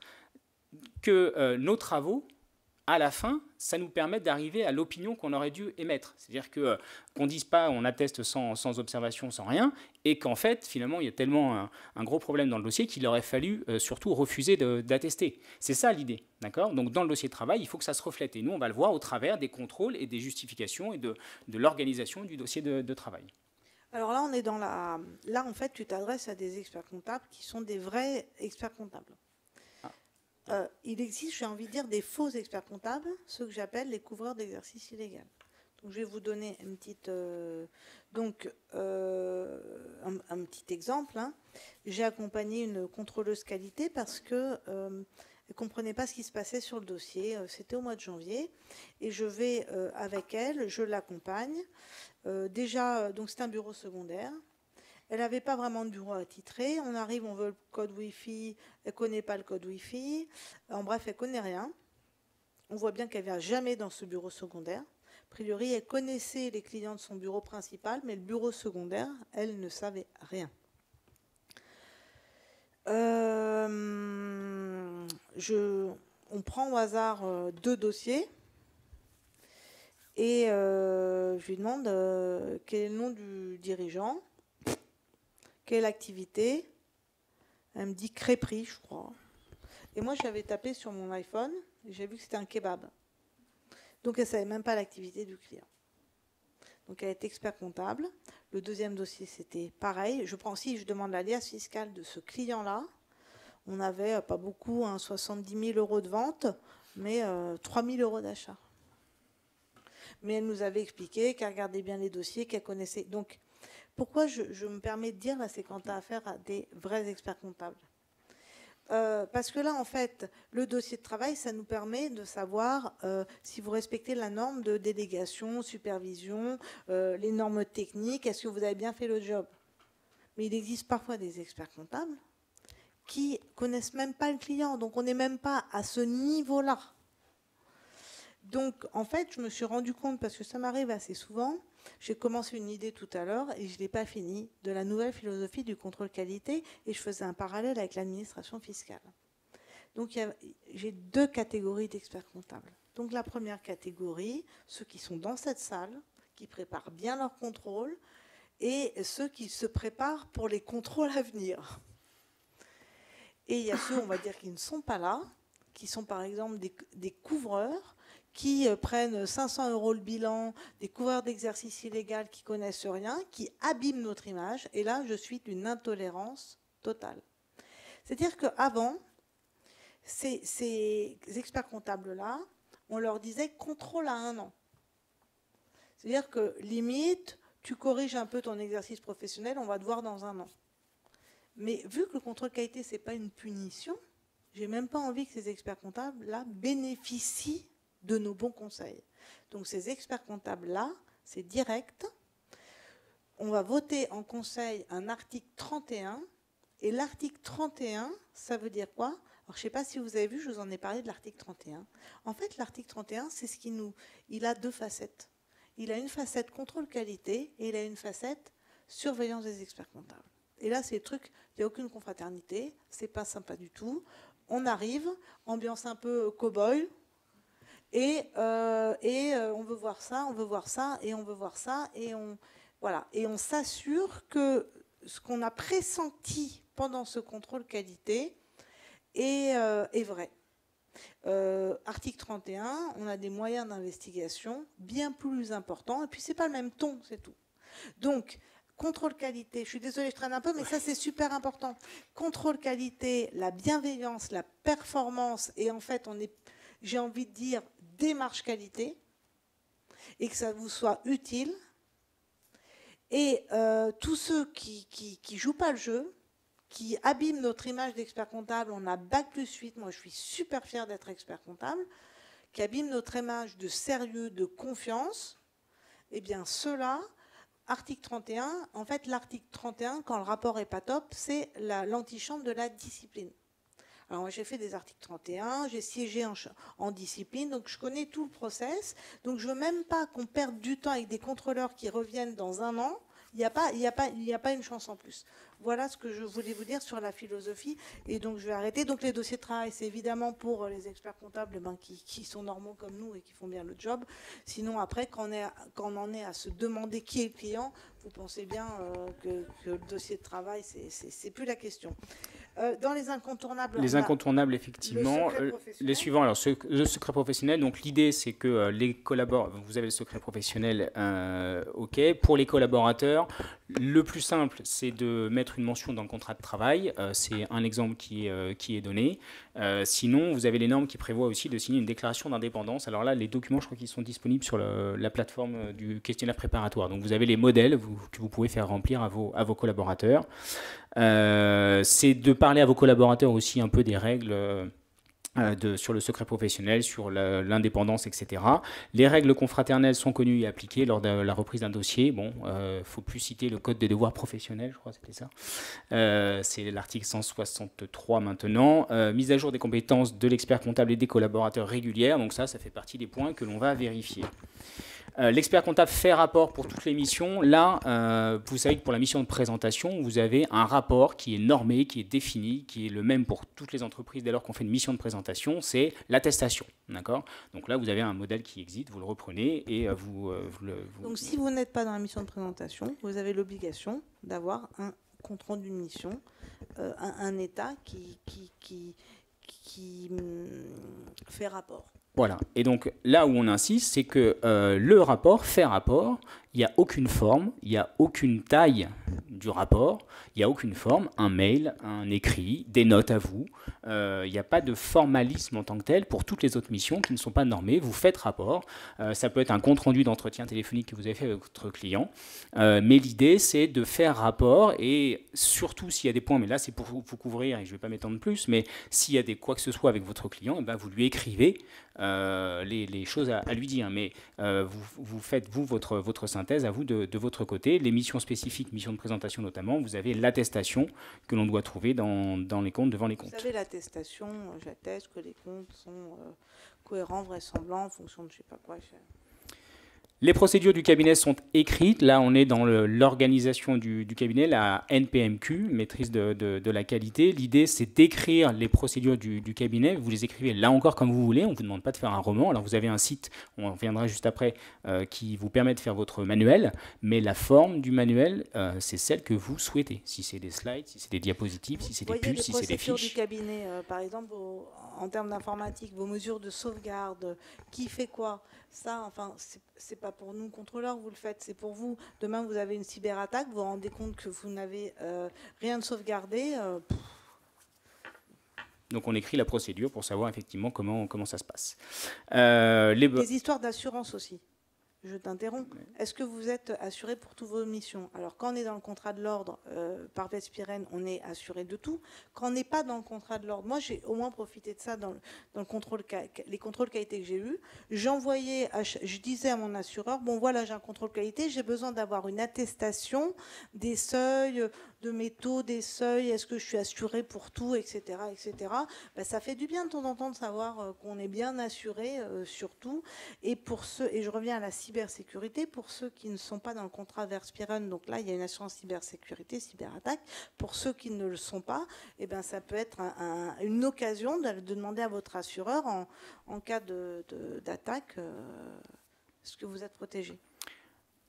que nos travaux, à la fin, ça nous permet d'arriver à l'opinion qu'on aurait dû émettre. C'est-à-dire qu'on ne dise pas on atteste sans observation, sans rien, et qu'en fait, finalement, il y a tellement un gros problème dans le dossier qu'il aurait fallu surtout refuser d'attester. C'est ça l'idée. D'accord. Donc dans le dossier de travail, il faut que ça se reflète. Et nous, on va le voir au travers des contrôles et des justifications et de l'organisation du dossier de travail. Alors là, on est dans la... Là, en fait, tu t'adresses à des experts comptables qui sont des vrais experts comptables. Il existe, j'ai envie de dire, des faux experts comptables, ceux que j'appelle les couvreurs d'exercice illégal. Donc, je vais vous donner une petite, un petit exemple. Hein. J'ai accompagné une contrôleuse qualité parce que elle ne comprenait pas ce qui se passait sur le dossier. C'était au mois de janvier. Et je vais avec elle, je l'accompagne. Déjà, donc c'est un bureau secondaire. Elle n'avait pas vraiment de bureau attitré. On arrive, on veut le code Wi-Fi. Elle ne connaît pas le code Wi-Fi. En bref, elle ne connaît rien. On voit bien qu'elle ne vient jamais dans ce bureau secondaire. A priori, elle connaissait les clients de son bureau principal, mais le bureau secondaire, elle ne savait rien. On prend au hasard 2 dossiers. Et je lui demande quel est le nom du dirigeant. Quelle activité? Elle me dit crêperie, je crois. Et moi, j'avais tapé sur mon iPhone et j'ai vu que c'était un kebab. Donc, elle ne savait même pas l'activité du client. Donc, elle est expert comptable. Le deuxième dossier, c'était pareil. Je demande l'alias fiscal de ce client-là. On n'avait pas beaucoup, 70 000 € de vente, mais 3 000 € d'achat. Mais elle nous avait expliqué qu'elle regardait bien les dossiers, qu'elle connaissait. Donc, pourquoi je me permets de dire, là, c'est quand tu as affaire à des vrais experts comptables. Parce que là, en fait, le dossier de travail, ça nous permet de savoir si vous respectez la norme de délégation, supervision, les normes techniques, est-ce que vous avez bien fait le job. Mais il existe parfois des experts comptables qui ne connaissent même pas le client, donc on n'est même pas à ce niveau-là. Donc, en fait, je me suis rendu compte, parce que ça m'arrive assez souvent, j'ai commencé une idée tout à l'heure et je ne l'ai pas finie, de la nouvelle philosophie du contrôle qualité, et je faisais un parallèle avec l'administration fiscale. Donc, j'ai 2 catégories d'experts comptables. Donc, la première catégorie, ceux qui sont dans cette salle, qui préparent bien leur contrôle et ceux qui se préparent pour les contrôles à venir. Et il y a ceux, on va dire, qui ne sont pas là, qui sont par exemple des couvreurs, qui prennent 500 € le bilan, des couvreurs d'exercice illégal qui connaissent rien, qui abîment notre image. Et là, je suis d'une intolérance totale. C'est-à-dire qu'avant, ces experts comptables-là, on leur disait contrôle à 1 an. C'est-à-dire que limite, tu corriges un peu ton exercice professionnel, on va te voir dans 1 an. Mais vu que le contrôle qualité, ce n'est pas une punition, je n'ai même pas envie que ces experts comptables-là bénéficient de nos bons conseils. Donc ces experts comptables-là, c'est direct. On va voter en conseil un article 31. Et l'article 31, ça veut dire quoi? Alors, je ne sais pas si vous avez vu, je vous en ai parlé de l'article 31. En fait, l'article 31, c'est ce qui nous... Il a 2 facettes. Il a une facette contrôle qualité et il a une facette surveillance des experts comptables. Et là, c'est le truc, il n'y a aucune confraternité, c'est pas sympa du tout. On arrive, ambiance un peu cow-boy, et on veut voir ça, on veut voir ça, et on veut voir ça, et voilà. Et on s'assure que ce qu'on a pressenti pendant ce contrôle qualité est vrai. Article 31, on a des moyens d'investigation bien plus importants, et puis c'est pas le même ton, c'est tout. Donc, contrôle qualité, je suis désolée, je traîne un peu, mais ça c'est super important. Contrôle qualité, la bienveillance, la performance, et en fait, j'ai envie de dire, démarche qualité, et que ça vous soit utile. Et tous ceux qui ne jouent pas le jeu, qui abîment notre image d'expert comptable, on a Bac+8, moi je suis super fière d'être expert comptable, qui abîment notre image de sérieux, de confiance, eh bien ceux-là, article 31, en fait l'article 31, quand le rapport n'est pas top, c'est l'antichambre de la discipline. Alors moi j'ai fait des articles 31, j'ai siégé en discipline, donc je connais tout le process, donc je ne veux même pas qu'on perde du temps avec des contrôleurs qui reviennent dans 1 an. Il n'y a pas une chance en plus. Voilà ce que je voulais vous dire sur la philosophie. Et donc, je vais arrêter. Donc, les dossiers de travail, c'est évidemment pour les experts comptables qui sont normaux comme nous et qui font bien le job. Sinon, après, quand on en est à se demander qui est le client, vous pensez bien que le dossier de travail, c'est plus la question. Dans les incontournables... Les incontournables, effectivement. Les suivants, alors le secret professionnel. Donc l'idée, c'est que les collaborateurs, vous avez le secret professionnel, ok. Pour les collaborateurs, le plus simple, c'est de mettre une mention dans le contrat de travail. C'est un exemple qui est donné. Sinon, vous avez les normes qui prévoient aussi de signer une déclaration d'indépendance. Alors là, les documents, je crois qu'ils sont disponibles sur la plateforme du questionnaire préparatoire. Donc vous avez les modèles que vous pouvez faire remplir à vos collaborateurs. C'est de parler à vos collaborateurs aussi un peu des règles sur le secret professionnel, sur l'indépendance, etc. Les règles confraternelles sont connues et appliquées lors de la reprise d'un dossier. Bon, faut plus citer le code des devoirs professionnels, je crois que c'était ça. C'est l'article 163 maintenant. Mise à jour des compétences de l'expert comptable et des collaborateurs régulières. Donc ça fait partie des points que l'on va vérifier. L'expert comptable fait rapport pour toutes les missions. Là, vous savez que pour la mission de présentation, vous avez un rapport qui est normé, qui est défini, qui est le même pour toutes les entreprises dès lors qu'on fait une mission de présentation, c'est l'attestation. D'accord ? Donc là, vous avez un modèle qui existe, vous le reprenez et Donc si vous n'êtes pas dans la mission de présentation, vous avez l'obligation d'avoir un compte rendu d'une mission, un état qui fait rapport. Voilà. Et donc là où on insiste, c'est que le rapport fait rapport. Il n'y a aucune forme, il n'y a aucune taille du rapport, il n'y a aucune forme, un mail, un écrit, des notes à vous. Il n'y a pas de formalisme en tant que tel pour toutes les autres missions qui ne sont pas normées. Vous faites rapport. Ça peut être un compte-rendu d'entretien téléphonique que vous avez fait avec votre client. Mais l'idée, c'est de faire rapport et surtout s'il y a des points, mais là c'est pour vous couvrir et je ne vais pas m'étendre plus, mais s'il y a quoi que ce soit avec votre client, eh ben, vous lui écrivez les choses à lui dire. Mais vous faites, vous, votre synthèse à vous de votre côté. Les missions spécifiques, missions de présentation notamment, vous avez l'attestation que l'on doit trouver dans les comptes, devant les comptes. Vous savez, l'attestation, j'atteste que les comptes sont cohérents, vraisemblants, en fonction de je ne sais pas quoi. Les procédures du cabinet sont écrites. Là, on est dans l'organisation du cabinet, la NPMQ, maîtrise de la qualité. L'idée, c'est d'écrire les procédures du cabinet. Vous les écrivez là encore comme vous voulez. On ne vous demande pas de faire un roman. Alors, vous avez un site, on reviendra juste après, qui vous permet de faire votre manuel. Mais la forme du manuel, c'est celle que vous souhaitez. Si c'est des slides, si c'est des diapositives, si c'est des puces, si c'est des fiches. Du cabinet, par exemple, en termes d'informatique, vos mesures de sauvegarde, qui fait quoi? Ça, enfin, c'est pas pour nous, contrôleurs, vous le faites, c'est pour vous. Demain, vous avez une cyberattaque, vous vous rendez compte que vous n'avez rien de sauvegardé. Donc, on écrit la procédure pour savoir effectivement comment ça se passe. Des histoires d'assurance aussi. Je t'interromps. Est-ce que vous êtes assuré pour toutes vos missions? Alors, quand on est dans le contrat de l'ordre, par Vespirène, on est assuré de tout. Quand on n'est pas dans le contrat de l'ordre, moi, j'ai au moins profité de ça dans le contrôle, les contrôles qualité que j'ai eus. Je disais à mon assureur, bon, voilà, j'ai un contrôle qualité, j'ai besoin d'avoir une attestation des seuils de métaux, des seuils, est-ce que je suis assuré pour tout, etc., etc. Ben, ça fait du bien de temps en temps de savoir qu'on est bien assuré sur tout. Et je reviens à la cybersécurité, pour ceux qui ne sont pas dans le contrat Vespirène, donc là, il y a une assurance cybersécurité, cyberattaque. Pour ceux qui ne le sont pas, eh ben, ça peut être une occasion de demander à votre assureur, en cas d'attaque, est-ce que vous êtes protégé?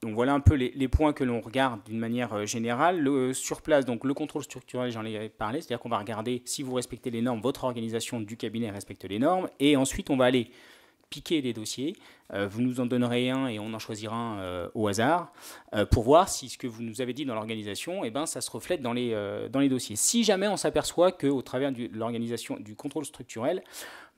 Donc voilà un peu les points que l'on regarde d'une manière générale. Sur place, donc le contrôle structurel, j'en ai parlé, c'est-à-dire qu'on va regarder si vous respectez les normes, votre organisation du cabinet respecte les normes, et ensuite on va aller piquer des dossiers. Vous nous en donnerez un et on en choisira un au hasard pour voir si ce que vous nous avez dit dans l'organisation, eh ben, ça se reflète dans les dossiers. Si jamais on s'aperçoit qu'au travers de l'organisation du contrôle structurel,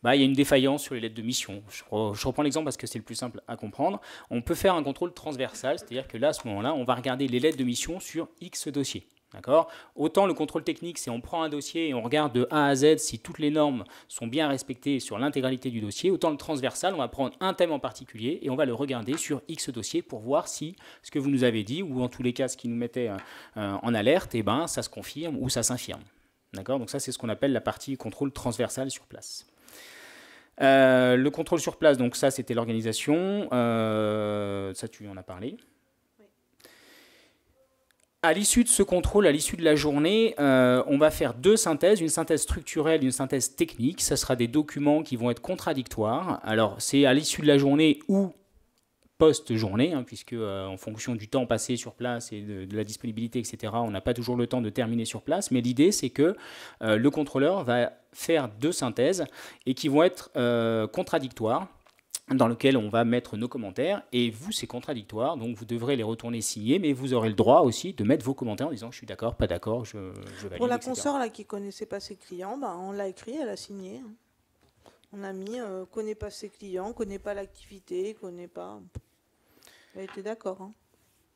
il y a une défaillance sur les lettres de mission. Je reprends l'exemple parce que c'est le plus simple à comprendre. On peut faire un contrôle transversal, c'est-à-dire que là, à ce moment-là, on va regarder les lettres de mission sur X dossiers. D'accord ? Autant le contrôle technique, c'est on prend un dossier et on regarde de A à Z si toutes les normes sont bien respectées sur l'intégralité du dossier. Autant le transversal, on va prendre un thème en particulier et on va le regarder sur X dossiers pour voir si ce que vous nous avez dit, ou en tous les cas ce qui nous mettait en alerte, ça se confirme ou ça s'infirme. D'accord ? Donc ça, c'est ce qu'on appelle la partie contrôle transversal sur place. Le contrôle sur place, donc ça c'était l'organisation, ça tu en as parlé. Oui. À l'issue de ce contrôle, à l'issue de la journée, on va faire deux synthèses, une synthèse structurelle, une synthèse technique. Ça sera des documents qui vont être contradictoires. Alors c'est à l'issue de la journée ou post-journée, puisque en fonction du temps passé sur place et de la disponibilité, etc., on n'a pas toujours le temps de terminer sur place, mais l'idée c'est que le contrôleur va faire deux synthèses et qui vont être contradictoires, dans lequel on va mettre nos commentaires, et vous, c'est contradictoire, donc vous devrez les retourner signés, mais vous aurez le droit aussi de mettre vos commentaires en disant je suis d'accord, pas d'accord, je valide, pour la etc. consoeur là, qui ne connaissait pas ses clients, on l'a écrit, elle a signé. On a mis connaît pas ses clients, connaît pas l'activité, connaît pas... Elle était d'accord.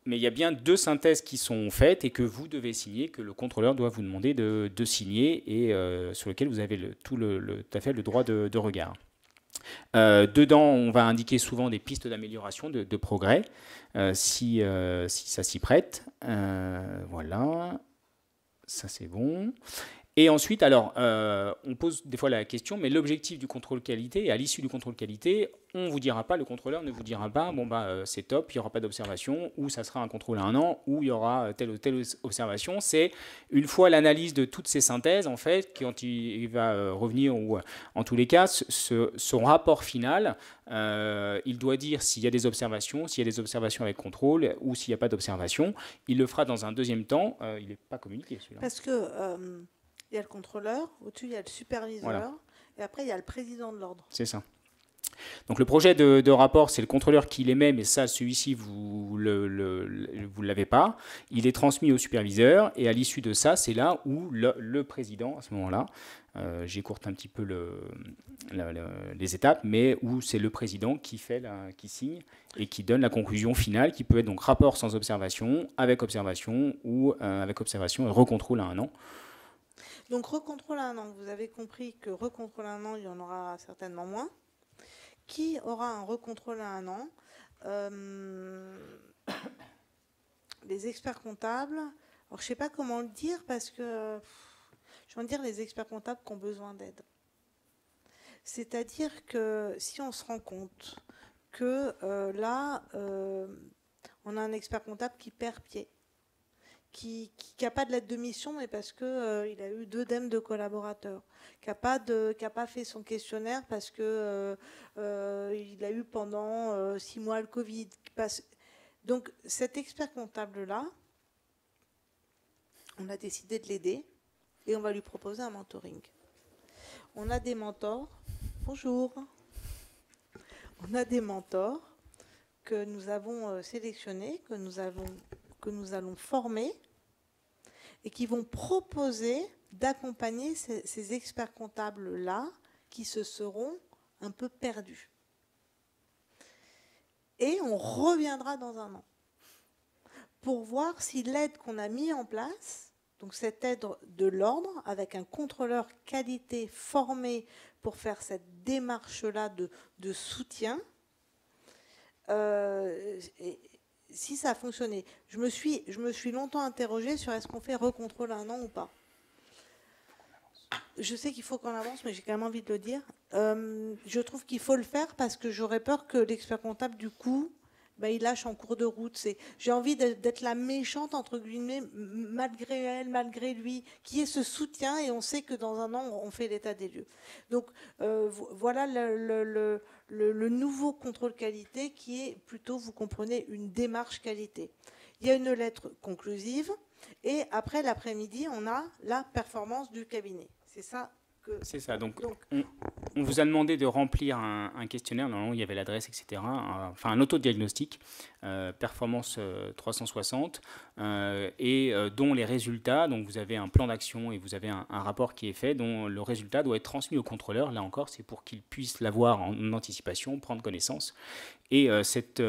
Mais il y a bien deux synthèses qui sont faites et que vous devez signer, que le contrôleur doit vous demander de signer et sur lequel vous avez tout à fait le droit de regard. Dedans, on va indiquer souvent des pistes d'amélioration, de progrès, si ça s'y prête. Voilà, ça c'est bon. Et ensuite, alors, on pose des fois la question, mais l'objectif du contrôle qualité, et à l'issue du contrôle qualité, on ne vous dira pas, le contrôleur ne vous dira pas, c'est top, il n'y aura pas d'observation, ou ça sera un contrôle à 1 an, ou il y aura telle ou telle observation. C'est une fois l'analyse de toutes ces synthèses, en fait, quand il va revenir, ou en tous les cas, son rapport final, il doit dire s'il y a des observations, avec contrôle, ou s'il n'y a pas d'observation. Il le fera dans un deuxième temps, il n'est pas communiqué celui-là. Parce que... il y a le contrôleur, au-dessus il y a le superviseur, voilà. Et après il y a le président de l'ordre. C'est ça. Donc le projet de rapport, c'est le contrôleur qui l'émet, mais ça, celui-ci, vous ne l'avez pas. Il est transmis au superviseur, et à l'issue de ça, c'est là où le président, à ce moment-là, j'écourte un petit peu les étapes, mais où c'est le président qui signe et qui donne la conclusion finale, qui peut être donc rapport sans observation, avec observation, ou avec observation et recontrôle à 1 an. Donc recontrôle à 1 an, vous avez compris que recontrôle à 1 an, il y en aura certainement moins. Qui aura un recontrôle à 1 an Les experts comptables, alors je ne sais pas comment le dire parce que je veux dire les experts comptables qui ont besoin d'aide. C'est-à-dire que si on se rend compte que là, on a un expert comptable qui perd pied, qui n'a pas de lettre de mission, mais parce qu'il il a eu 2 DEM de collaborateurs, qui n'a pas fait son questionnaire parce que il a eu pendant 6 mois le Covid. Donc cet expert comptable-là, on a décidé de l'aider et on va lui proposer un mentoring. On a des mentors. Bonjour. On a des mentors que nous avons sélectionnés, que nous allons former et qui vont proposer d'accompagner ces experts comptables-là qui se seront un peu perdus. Et on reviendra dans un an pour voir si l'aide qu'on a mis en place, donc cette aide de l'ordre, avec un contrôleur qualité formé pour faire cette démarche-là de soutien, si ça a fonctionné. Je me suis longtemps interrogée sur est-ce qu'on fait recontrôle un an ou pas. Je sais qu'il faut qu'on avance, mais j'ai quand même envie de le dire. Je trouve qu'il faut le faire parce que j'aurais peur que l'expert comptable, du coup, il lâche en cours de route. J'ai envie d'être la méchante, entre guillemets, malgré elle, malgré lui, qui est ce soutien, et on sait que dans un an, on fait l'état des lieux. Donc, voilà le nouveau contrôle qualité qui est plutôt, vous comprenez, une démarche qualité. Il y a une lettre conclusive, et après, l'après-midi, on a la performance du cabinet. C'est ça. C'est ça. Donc on vous a demandé de remplir un questionnaire. Normalement, il y avait l'adresse, etc. Enfin, un autodiagnostic, performance 360, et dont les résultats. Donc, vous avez un plan d'action et vous avez un rapport qui est fait, dont le résultat doit être transmis au contrôleur. Là encore, c'est pour qu'il puisse l'avoir en anticipation, prendre connaissance. Et cet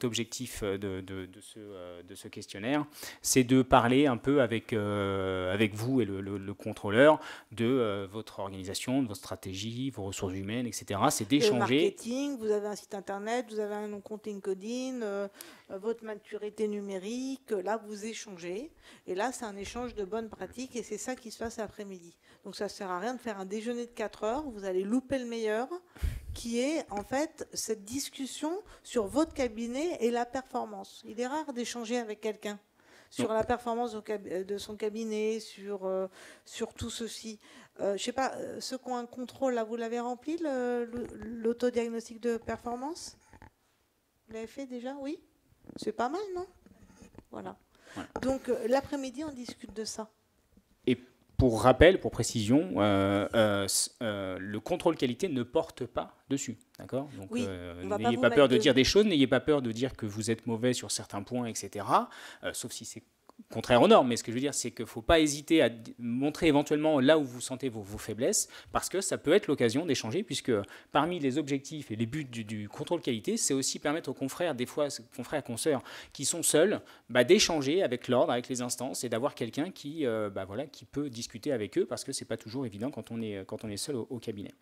objectif de ce questionnaire, c'est de parler un peu avec vous et le contrôleur de votre organisation, de votre stratégie, vos ressources humaines, etc. C'est d'échanger. Le marketing, vous avez un site internet, vous avez un compte LinkedIn, votre maturité numérique, là vous échangez. Et là, c'est un échange de bonnes pratiques et c'est ça qui se passe l'après-midi. Donc ça ne sert à rien de faire un déjeuner de 4 heures, vous allez louper le meilleur, qui est en fait cette discussion sur votre cabinet et la performance. Il est rare d'échanger avec quelqu'un sur la performance de son cabinet, sur tout ceci. Je ne sais pas, ceux qui ont un contrôle, là, vous l'avez rempli, l'autodiagnostic de performance? Vous l'avez fait déjà? Oui? C'est pas mal, non? Voilà. Ouais. Donc l'après-midi, on discute de ça. Et pour rappel, pour précision, le contrôle qualité ne porte pas dessus, d'accord? Donc, oui, n'ayez pas peur de dire des choses, n'ayez pas peur de dire que vous êtes mauvais sur certains points, etc. Sauf si c'est contraire aux normes. Mais ce que je veux dire, c'est qu'il ne faut pas hésiter à montrer éventuellement là où vous sentez vos faiblesses, parce que ça peut être l'occasion d'échanger, puisque parmi les objectifs et les buts du contrôle qualité, c'est aussi permettre aux confrères, des fois confrères, consoeurs, qui sont seuls, d'échanger avec l'ordre, avec les instances, et d'avoir quelqu'un qui peut discuter avec eux, parce que ce n'est pas toujours évident quand on est seul au cabinet.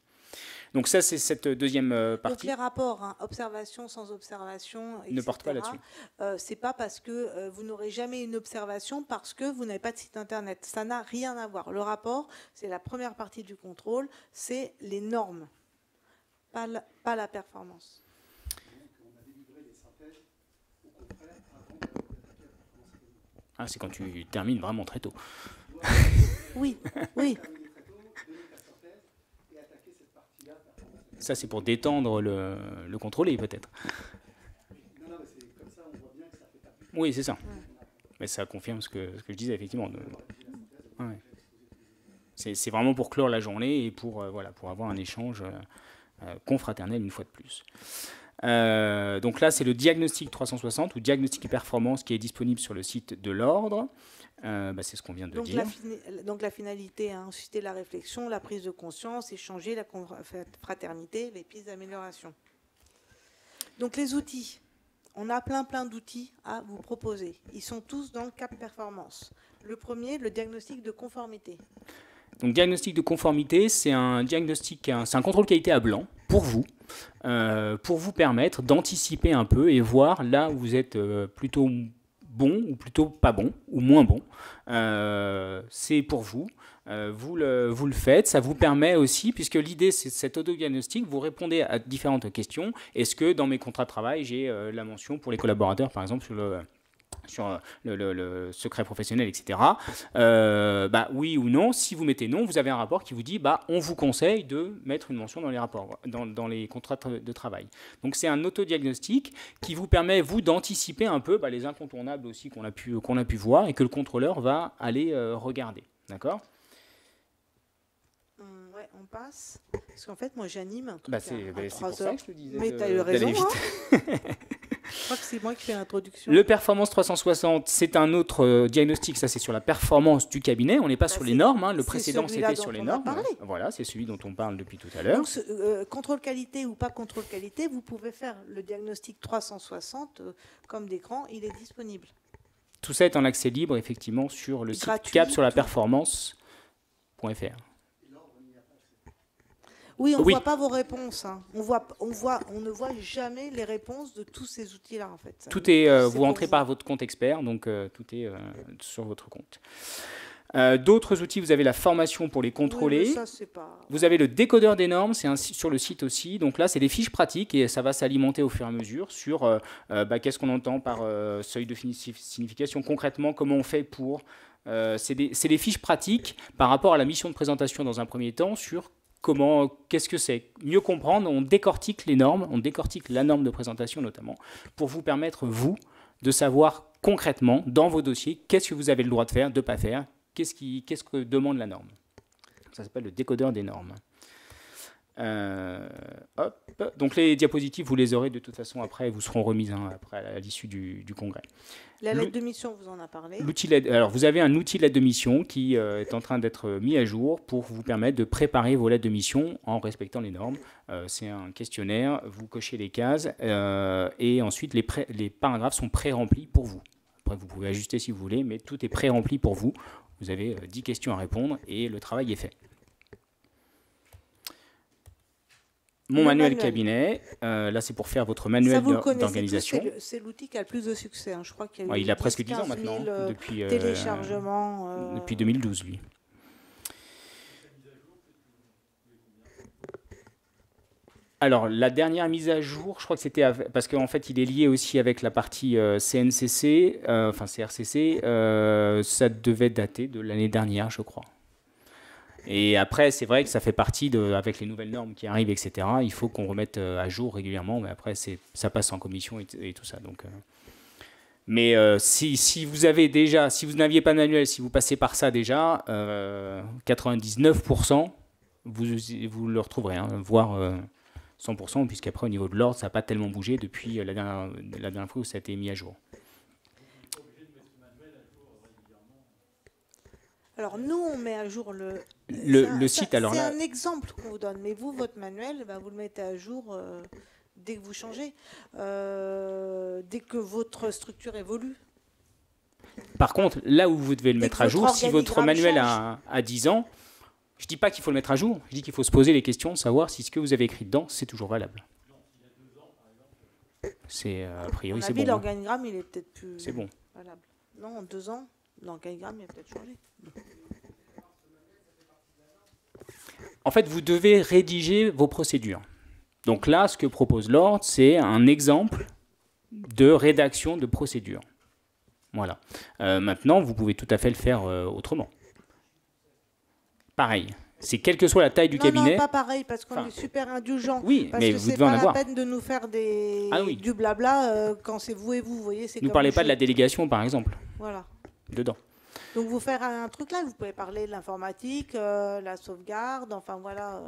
Donc ça, c'est cette deuxième partie. Donc les rapports, observation, sans observation, etc., ne portent pas là-dessus. C'est pas parce que vous n'aurez jamais une observation parce que vous n'avez pas de site internet. Ça n'a rien à voir. Le rapport, c'est la première partie du contrôle, c'est les normes, pas la performance. Ah, c'est quand tu termines vraiment très tôt. Oui, oui. Ça, c'est pour détendre le contrôlé, peut-être. Non, mais c'est comme ça, on voit bien que ça fait pas plus. Oui, c'est ça. Ouais. Mais ça confirme ce que je disais, effectivement. Ouais. C'est vraiment pour clore la journée et pour avoir un échange confraternel une fois de plus. Donc là, c'est le diagnostic 360 ou diagnostic performance qui est disponible sur le site de l'ordre. C'est ce qu'on vient de dire. Donc la finalité, susciter la réflexion, la prise de conscience, échanger, la fraternité, les pistes d'amélioration. Donc les outils, on a plein d'outils à vous proposer. Ils sont tous dans le cap performance. Le premier, le diagnostic de conformité. Donc diagnostic de conformité, c'est un diagnostic, c'est un contrôle qualité à blanc pour vous permettre d'anticiper un peu et voir là où vous êtes plutôt bon ou plutôt pas bon ou moins bon. C'est pour vous. vous le faites. Ça vous permet aussi, puisque l'idée, c'est cet autodiagnostic, vous répondez à différentes questions. Est-ce que dans mes contrats de travail, j'ai la mention pour les collaborateurs, par exemple, sur le secret professionnel, etc. Oui ou non. Si vous mettez non, vous avez un rapport qui vous dit on vous conseille de mettre une mention dans les rapports, dans les contrats de travail. Donc c'est un autodiagnostic qui vous permet, vous, d'anticiper un peu les incontournables aussi qu'on a pu voir et que le contrôleur va aller regarder. D'accord ? Ouais, on passe. Parce qu'en fait, moi, j'anime un truc c'est à pour 3 ça heures. que je te disais Mais tu as eu raison, d'aller vite. Je crois que c'est moi qui fais l'introduction. Le Performance 360, c'est un autre diagnostic, ça c'est sur la performance du cabinet, on n'est pas sur les normes, le précédent c'était sur les normes. Voilà, c'est celui dont on parle depuis tout à l'heure. Donc, contrôle qualité ou pas contrôle qualité, vous pouvez faire le diagnostic 360 comme d'écran, il est disponible. Tout ça est en accès libre, effectivement, sur le site cap-sur-la-performance.fr. Oui, on ne voit pas vos réponses. Hein. On ne voit jamais les réponses de tous ces outils-là, en fait. Tout est, vous entrez par votre compte expert, donc tout est sur votre compte. D'autres outils, vous avez la formation pour les contrôler. Oui, ça, c'est pas... Vous avez le décodeur des normes, c'est sur le site aussi. Donc là, c'est des fiches pratiques et ça va s'alimenter au fur et à mesure sur qu'est-ce qu'on entend par seuil de signification. Concrètement, comment on fait pour... c'est des fiches pratiques par rapport à la mission de présentation dans un premier temps sur qu'est-ce que c'est. Mieux comprendre, on décortique les normes, on décortique la norme de présentation notamment, pour vous permettre, vous, de savoir concrètement, dans vos dossiers, qu'est-ce que vous avez le droit de faire, de ne pas faire, qu'est-ce que demande la norme. Ça s'appelle le décodeur des normes. Donc les diapositives, vous les aurez de toute façon après, vous seront remises après, à l'issue du congrès. La lettre de mission, vous en a parlé. Alors, vous avez un outil lettre de mission qui est en train d'être mis à jour pour vous permettre de préparer vos lettres de mission en respectant les normes. C'est un questionnaire, vous cochez les cases et ensuite les paragraphes sont pré-remplis pour vous. Après, vous pouvez ajuster si vous voulez, mais tout est pré-rempli pour vous. Vous avez 10 questions à répondre et le travail est fait. Mon manuel cabinet, là c'est pour faire votre manuel d'organisation. C'est l'outil qui a le plus de succès. Hein. Je crois qu'il il a presque 10 ans maintenant, depuis téléchargements. Depuis 2012, lui. Alors, la dernière mise à jour, je crois que c'était... Parce qu'en fait, il est lié aussi avec la partie CNCC, enfin CRCC, ça devait dater de l'année dernière, je crois. Et après, c'est vrai que ça fait partie, avec les nouvelles normes qui arrivent, etc., il faut qu'on remette à jour régulièrement, mais après, ça passe en commission et tout ça. Donc, mais si vous n'aviez pas de manuel, si vous passez par ça déjà, 99%, vous le retrouverez, hein, voire 100%, puisqu'après, au niveau de l'ordre, ça n'a pas tellement bougé depuis la dernière fois où ça a été mis à jour. Alors, nous, on met à jour le site. Alors c'est un exemple qu'on vous donne, mais vous, votre manuel, vous le mettez à jour dès que vous changez, dès que votre structure évolue. Par contre, là où vous devez le mettre à jour, si votre manuel a 10 ans, je ne dis pas qu'il faut le mettre à jour, je dis qu'il faut se poser les questions, savoir si ce que vous avez écrit dedans, c'est toujours valable. C'est, a priori, c'est bon. L'organigramme, il est peut-être plus valable. Non, en 2 ans, l'organigramme, il a peut-être changé. En fait, vous devez rédiger vos procédures. Donc là, ce que propose l'ordre, c'est un exemple de rédaction de procédure. Voilà. Maintenant, vous pouvez tout à fait le faire autrement. Pareil. C'est quelle que soit la taille du cabinet. Non, pas pareil, parce qu'on est super indulgent. Oui, parce mais que vous devez en avoir. C'est pas la peine de nous faire du blabla quand c'est vous et vous. Vous voyez, c'est ne parlez pas de la délégation, par exemple. Voilà. Dedans. Donc, vous faire un truc là, vous pouvez parler de l'informatique, la sauvegarde, enfin voilà,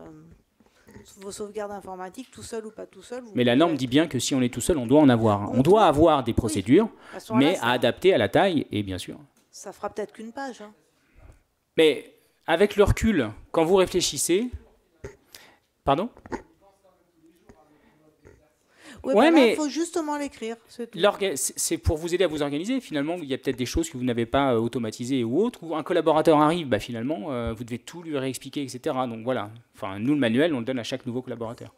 vos sauvegardes informatiques, tout seul ou pas tout seul. Mais la norme dit bien que si on est tout seul, on doit en avoir. On doit avoir des procédures, mais à adapter à la taille, et bien sûr. Ça fera peut-être qu'une page. Hein. Mais avec le recul, quand vous réfléchissez... Pardon ? Oui, mais il faut justement l'écrire. C'est pour vous aider à vous organiser. Finalement, il y a peut-être des choses que vous n'avez pas automatisées ou autres. Ou un collaborateur arrive, finalement, vous devez tout lui réexpliquer, etc. Donc voilà. Enfin, nous, le manuel, on le donne à chaque nouveau collaborateur.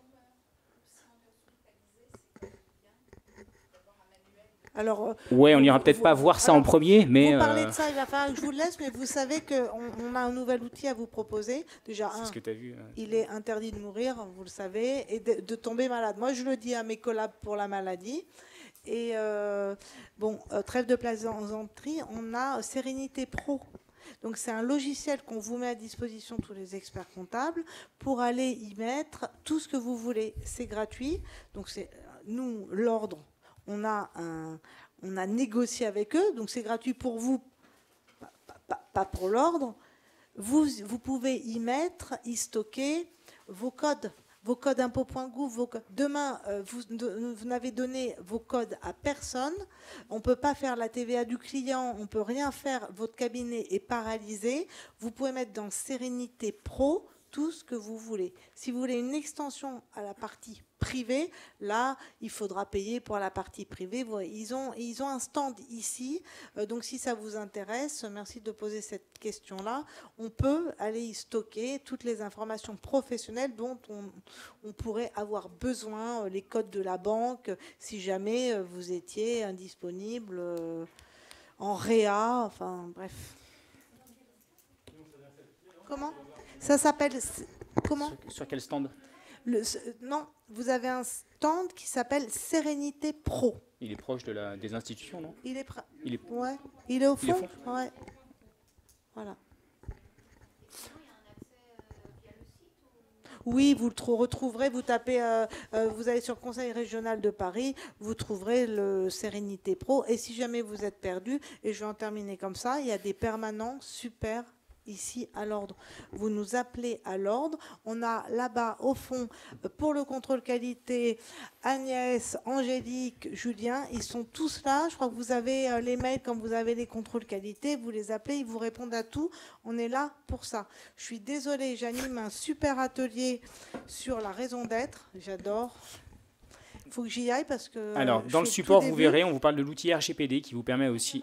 Alors, Ouais, on n'ira peut-être pas voir ça en premier, mais vous parlez de ça, il va falloir que je vous le laisse, mais vous savez qu'on a un nouvel outil à vous proposer. Déjà, c'est ce que tu as vu. il est interdit de mourir, vous le savez, et de tomber malade. Moi, je le dis à mes collabs pour la maladie. Et trêve de plaisanterie, on a Sérénité Pro. Donc c'est un logiciel qu'on vous met à disposition, tous les experts comptables, pour aller y mettre tout ce que vous voulez. C'est gratuit. Donc c'est nous, l'ordre, on a négocié avec eux, donc c'est gratuit pour vous, pas pour l'ordre. Vous pouvez y mettre, y stocker vos codes impôts.gouv. Demain, vous n'avez donné vos codes à personne. On ne peut pas faire la TVA du client, on ne peut rien faire. Votre cabinet est paralysé. Vous pouvez mettre dans Sérénité Pro tout ce que vous voulez. Si vous voulez une extension à la partie privée, là, il faudra payer pour la partie privée. Ils ont un stand ici, donc si ça vous intéresse, merci de poser cette question-là. On peut aller y stocker toutes les informations professionnelles dont on pourrait avoir besoin, les codes de la banque, si jamais vous étiez indisponible en réa, enfin bref. Comment ? Ça s'appelle comment ? Sur quel stand ? Non, vous avez un stand qui s'appelle Sérénité Pro. Il est proche des institutions, non ? Il est ouais. Il est au fond. Ouais. Voilà. Oui, vous le retrouverez, vous tapez, vous allez sur le Conseil régional de Paris, vous trouverez le Sérénité Pro. Et si jamais vous êtes perdu, et je vais en terminer comme ça, il y a des permanents super ici à l'ordre. Vous nous appelez à l'ordre. On a là-bas au fond pour le contrôle qualité Agnès, Angélique, Julien. Ils sont tous là. Je crois que vous avez les mails quand vous avez les contrôles qualité. Vous les appelez, ils vous répondent à tout. On est là pour ça. Je suis désolée, j'anime un super atelier sur la raison d'être. J'adore. Il faut que j'y aille parce que... Alors, dans le support, vous verrez, on vous parle de l'outil RGPD qui vous permet aussi...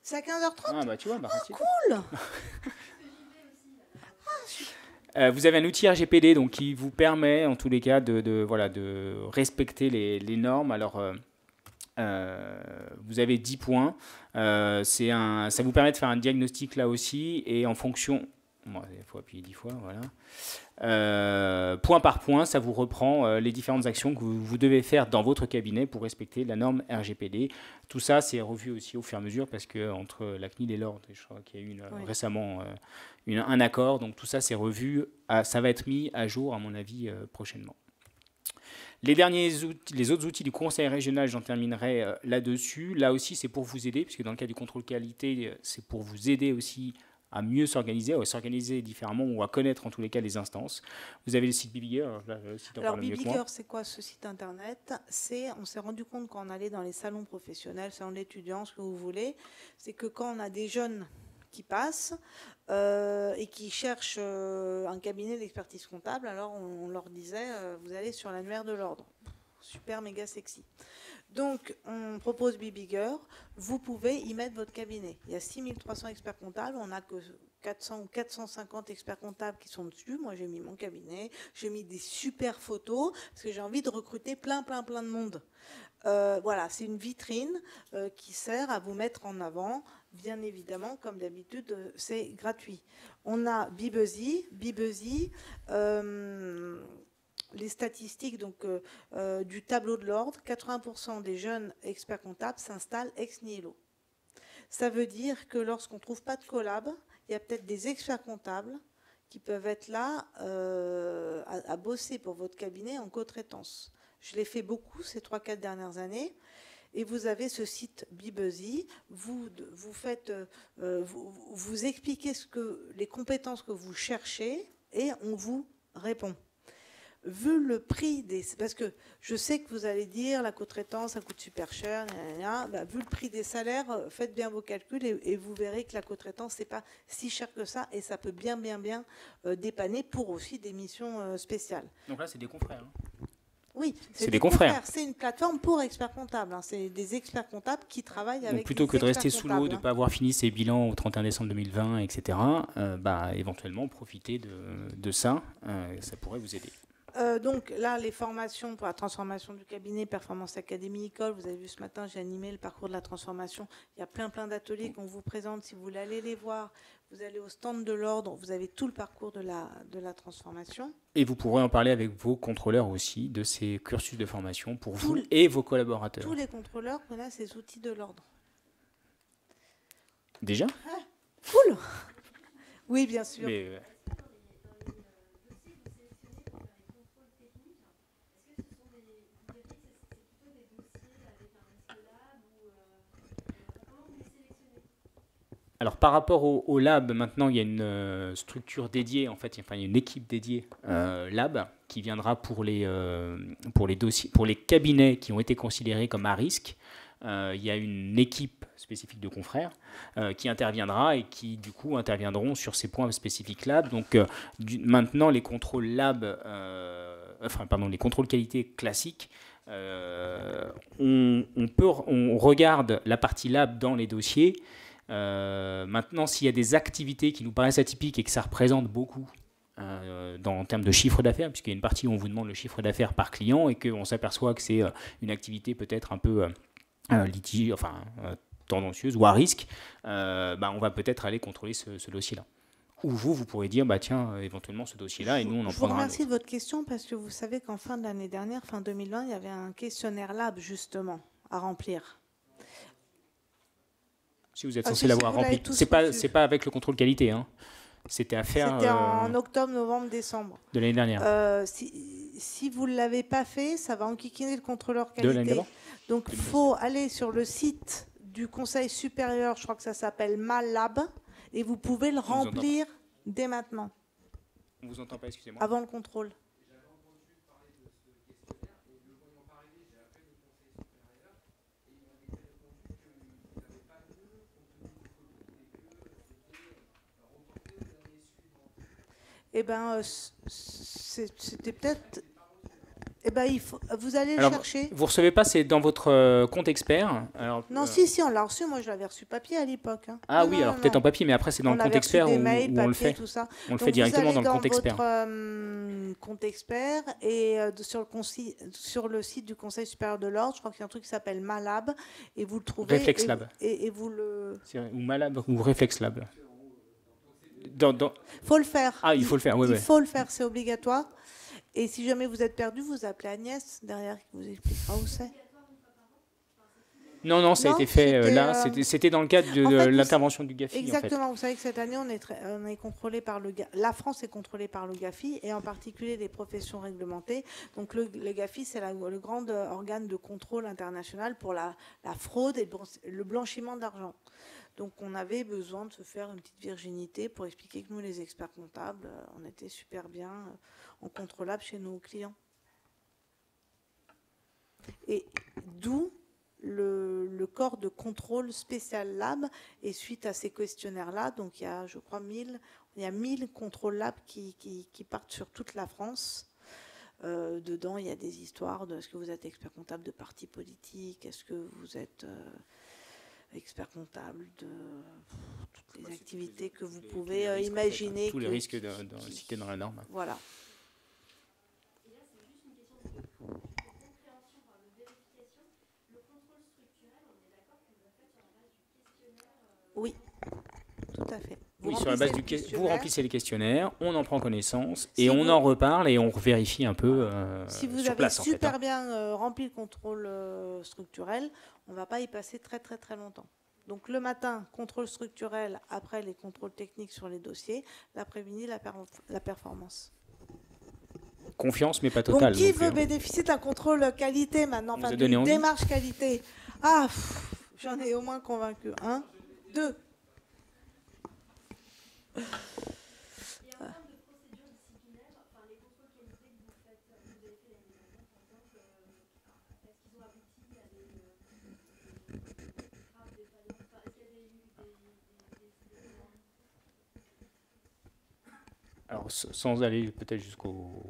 C'est à 15h30 ? Ah bah tu vois, cool. Vous avez un outil RGPD donc, qui vous permet en tous les cas de respecter les normes. Alors, vous avez 10 points. Ça vous permet de faire un diagnostic là aussi et en fonction... Bon, il faut appuyer 10 fois, voilà. Point par point, ça vous reprend les différentes actions que vous devez faire dans votre cabinet pour respecter la norme RGPD. Tout ça, c'est revu aussi au fur et à mesure parce qu'entre la CNIL et l'ordre, je crois qu'il y a eu récemment un accord. Donc tout ça, c'est revu. Ça va être mis à jour, à mon avis, prochainement. Les autres outils du Conseil régional, j'en terminerai là-dessus. Là aussi, c'est pour vous aider, puisque dans le cas du contrôle qualité, c'est pour vous aider aussi à mieux s'organiser différemment ou à connaître en tous les cas les instances. Vous avez le site Bibigeur. Alors Bibigeur, c'est quoi ce site internet ? On s'est rendu compte quand on allait dans les salons professionnels, salons d'étudiants, ce que vous voulez, c'est que quand on a des jeunes qui passent et qui cherchent un cabinet d'expertise comptable, alors on leur disait, vous allez sur l'annuaire de l'ordre. Super, méga sexy. Donc, on propose Bibigeur. Vous pouvez y mettre votre cabinet. Il y a 6300 experts comptables. On n'a que 400 ou 450 experts comptables qui sont dessus. Moi, j'ai mis mon cabinet. J'ai mis des super photos parce que j'ai envie de recruter plein de monde. Voilà, c'est une vitrine qui sert à vous mettre en avant. Bien évidemment, comme d'habitude, c'est gratuit. On a Bibuzzy. Les statistiques donc, du tableau de l'ordre, 80% des jeunes experts comptables s'installent ex nihilo. Ça veut dire que lorsqu'on ne trouve pas de collab, il y a peut-être des experts comptables qui peuvent être là à bosser pour votre cabinet en co-traitance. Je l'ai fait beaucoup ces 3-4 dernières années. Et vous avez ce site Bibuzzy, vous expliquez les compétences que vous cherchez et on vous répond. Vu le prix parce que je sais que vous allez dire la co-traitance ça coûte super cher, vu le prix des salaires, faites bien vos calculs et vous verrez que la co-traitance c'est pas si cher que ça et ça peut bien dépanner pour aussi des missions spéciales. Donc là c'est des confrères. Oui, c'est des confrères. C'est une plateforme pour experts comptables. C'est des experts comptables qui travaillent avec. Donc plutôt que de rester sous l'eau, de ne pas avoir fini ses bilans au 31 décembre 2020, etc., éventuellement profiter de ça, ça pourrait vous aider. Donc là, les formations pour la transformation du cabinet, Performance Academy École, vous avez vu ce matin, j'ai animé le parcours de la transformation. Il y a plein d'ateliers qu'on vous présente. Si vous voulez aller les voir, vous allez au stand de l'ordre, vous avez tout le parcours de la transformation. Et vous pourrez en parler avec vos contrôleurs aussi de ces cursus de formation pour vous et vos collaborateurs. Tous les contrôleurs connaissent ces outils de l'ordre. Déjà ? Cool. Oui, bien sûr. Mais, alors par rapport au lab, maintenant il y a une structure dédiée, en fait, enfin, il y a une équipe dédiée lab qui viendra pour les dossiers, pour les cabinets qui ont été considérés comme à risque. Il y a une équipe spécifique de confrères qui interviendra et qui du coup interviendront sur ces points spécifiques lab. Donc maintenant les contrôles lab, les contrôles qualité classiques. On regarde la partie lab dans les dossiers. Maintenant, s'il y a des activités qui nous paraissent atypiques et que ça représente beaucoup en termes de chiffre d'affaires, puisqu'il y a une partie où on vous demande le chiffre d'affaires par client et qu'on s'aperçoit que c'est une activité peut-être un peu tendancieuse ou à risque, on va peut-être aller contrôler ce dossier-là. Ou vous pourrez dire, tiens, éventuellement ce dossier-là, et nous on en prendra un autre. Je vous remercie de votre question parce que vous savez qu'en fin d'année dernière, fin 2020, il y avait un questionnaire lab justement à remplir. Si vous êtes censé l'avoir rempli. C'est pas avec le contrôle qualité. Hein. C'était à faire. C'était en octobre, novembre, décembre. De l'année dernière. Si vous ne l'avez pas fait, ça va enquiquiner le contrôleur qualité. De l'année d'avant. Donc, il faut aller sur le site du Conseil supérieur, je crois que ça s'appelle MALAB, et vous pouvez le remplir dès maintenant. On ne vous entend pas, excusez-moi. Avant le contrôle. Eh bien, c'était peut-être... Eh bien, vous allez le chercher. Vous ne recevez pas, c'est dans votre compte expert. Alors, non, si, on l'a reçu. Moi, je l'avais reçu papier à l'époque. Hein. Ah non, oui, alors peut-être en papier, mais après, c'est dans le compte expert où on le fait. Tout ça. On le fait directement dans le compte expert. Votre compte expert et sur le site du Conseil supérieur de l'ordre, je crois qu'il y a un truc qui s'appelle Malab et vous le trouvez. Reflex Lab. Et vous le... Ou Malab ou Reflex Lab. Faut le faire. Ah, il faut le faire, oui. Il faut le faire, c'est obligatoire. Et si jamais vous êtes perdu, vous appelez Agnès derrière qui vous expliquera où c'est. Non, ça a été fait là. C'était dans le cadre de l'intervention du GAFI. Exactement. En fait. Vous savez que cette année, on est contrôlé par le GAFI. La France est contrôlée par le GAFI et en particulier les professions réglementées. Donc le GAFI, c'est le grand organe de contrôle international pour la fraude et le blanchiment d'argent. Donc on avait besoin de se faire une petite virginité pour expliquer que nous, les experts comptables, on était super bien en contrôlable chez nos clients. Et d'où le corps de contrôle spécial lab, et suite à ces questionnaires-là, donc il y a, je crois, 1000 contrôles lab qui partent sur toute la France. Dedans, il y a des histoires de est-ce que vous êtes expert comptable de partis politiques, est-ce que vous êtes expert comptable de toutes les activités que vous pouvez imaginer. Tous les risques cités dans la norme. Voilà. Oui, tout à fait. Oui, sur la base vous remplissez les questionnaires, on en prend connaissance et on en reparle et on vérifie un peu si vous sur avez place. Super bien rempli le contrôle structurel, on ne va pas y passer très longtemps. Donc le matin, contrôle structurel, après les contrôles techniques sur les dossiers, l'après-midi, la performance. Confiance, mais pas totale. Donc qui veut bénéficier d'un contrôle qualité maintenant, enfin d'une démarche qualité? Ah, j'en ai au moins convaincu. 1, 2. Alors, sans aller peut-être jusqu'au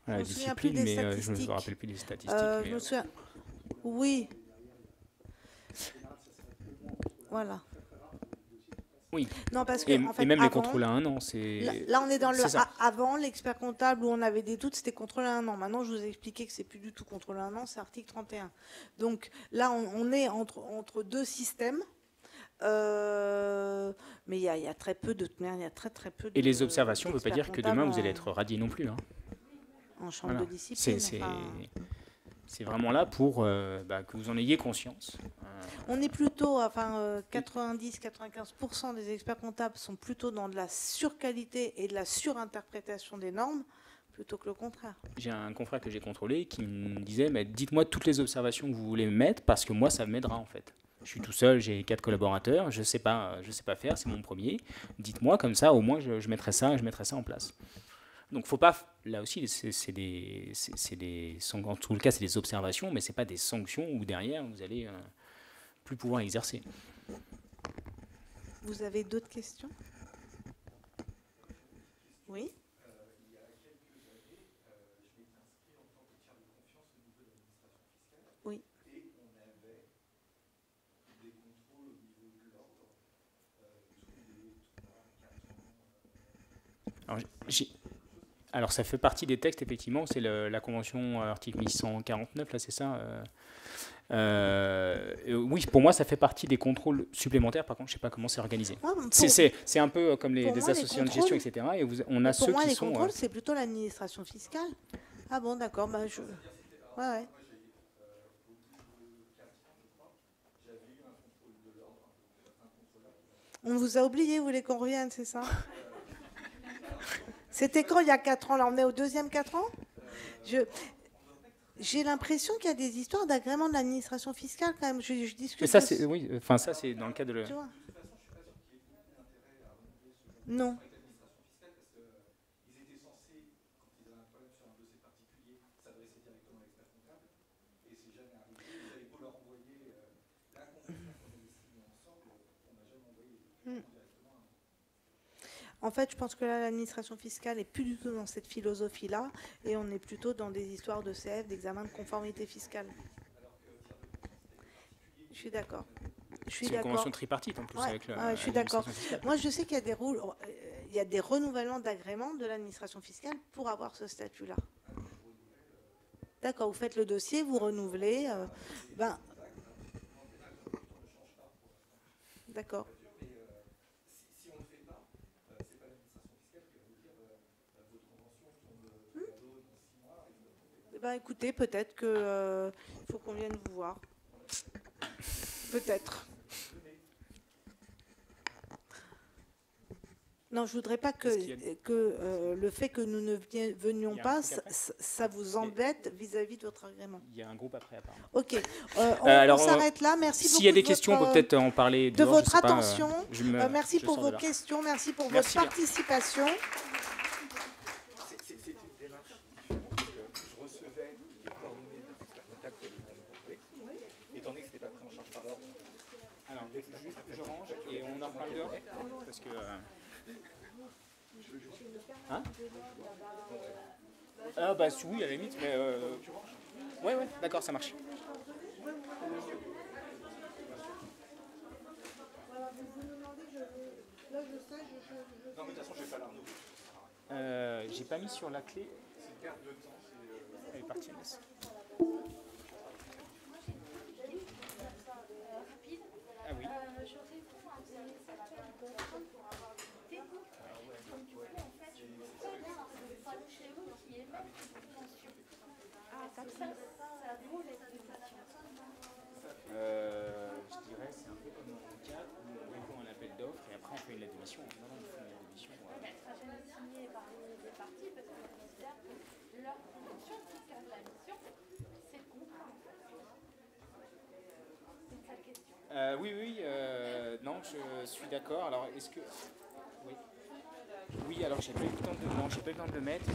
la discipline, mais je ne me rappelle plus des statistiques. Je me souviens. Oui. Voilà. Oui. Non, parce que, Et, en fait, et même les avant, contrôles à 1 an, c'est... là, on est dans le C'est ça. avant, l'expert comptable où on avait des doutes, c'était contrôle à 1 an. Maintenant, je vous ai expliqué que c'est plus du tout contrôle à 1 an, c'est article 31. Donc là, on est entre deux systèmes. Mais il y a très peu de toute manière, il y a très peu Et les observations ne veut pas dire que d'experts demain, vous comptables allez être radié non plus. Hein. en chambre Voilà. de discipline. Enfin, C'est vraiment là pour que vous en ayez conscience. on est plutôt, 90-95% des experts comptables sont plutôt dans de la surqualité et de la surinterprétation des normes, plutôt que le contraire. J'ai un confrère que j'ai contrôlé qui me disait mais dites-moi toutes les observations que vous voulez mettre parce que moi ça m'aidera en fait. Je suis tout seul, j'ai 4 collaborateurs, je sais pas faire, c'est mon premier. Dites-moi comme ça, au moins je mettrai ça en place. Donc faut pas, là aussi c'est des en tout cas c'est des observations, mais c'est pas des sanctions où derrière vous allez plus pouvoir exercer. Vous avez d'autres questions? Oui. Oui. Alors ça fait partie des textes, effectivement, c'est la convention article 1149, là c'est ça oui, pour moi ça fait partie des contrôles supplémentaires, par contre je ne sais pas comment c'est organisé. C'est un peu comme des associations de gestion, etc. Et on a ceux qui sont... Pour moi les contrôles c'est plutôt l'administration fiscale. Ah bon, d'accord, ouais. On vous a oublié, vous voulez qu'on revienne, c'est ça? C'était quand, il y a 4 ans? Là, on est au deuxième 4 ans? J'ai l'impression qu'il y a des histoires d'agrément de l'administration fiscale, quand même. Je discute. Mais ça, c'est oui, enfin, ça, c'est dans le cadre de... Non. En fait, je pense que là, l'administration fiscale n'est plus du tout dans cette philosophie-là, et on est plutôt dans des histoires de CF, d'examen de conformité fiscale. Je suis d'accord. C'est une convention tripartite en plus avec je suis d'accord. Moi, je sais qu'il y a il y a des renouvellements d'agrément de l'administration fiscale pour avoir ce statut-là. D'accord, vous faites le dossier, vous renouvelez. D'accord. Écoutez, peut-être qu'il faut qu'on vienne vous voir. Peut-être. Non, je ne voudrais pas que le fait que nous ne venions pas, ça vous embête vis-à-vis de votre agrément. Il y a un groupe après, apparemment. Ok, on s'arrête là. Merci beaucoup. S'il y a des questions, on peut peut-être en parler de votre attention. Merci pour vos questions, merci pour votre participation. Alors, je range et on en parle dehors parce que... Hein? Ah bah oui, à la limite, mais... Ouais, d'accord, ça marche. Non, mais de toute façon, je vais pas l'Arnaud. J'ai pas mis sur la clé. C'est une perte de temps. Elle est partie, laisse. Ah oui. Je dirais c'est un peu comme dans le cas où on répond à un appel d'offres et après on fait une lettre d'émission. Non, il faut une lettre d'émission. Ça sera jamais signé par les parties parce qu'on considère que leur convention qui cadre la mission, c'est le contrat. C'est une sale question. Oui, non, je suis d'accord. Alors, est-ce que... Oui, alors j'ai pas eu le temps de le mettre.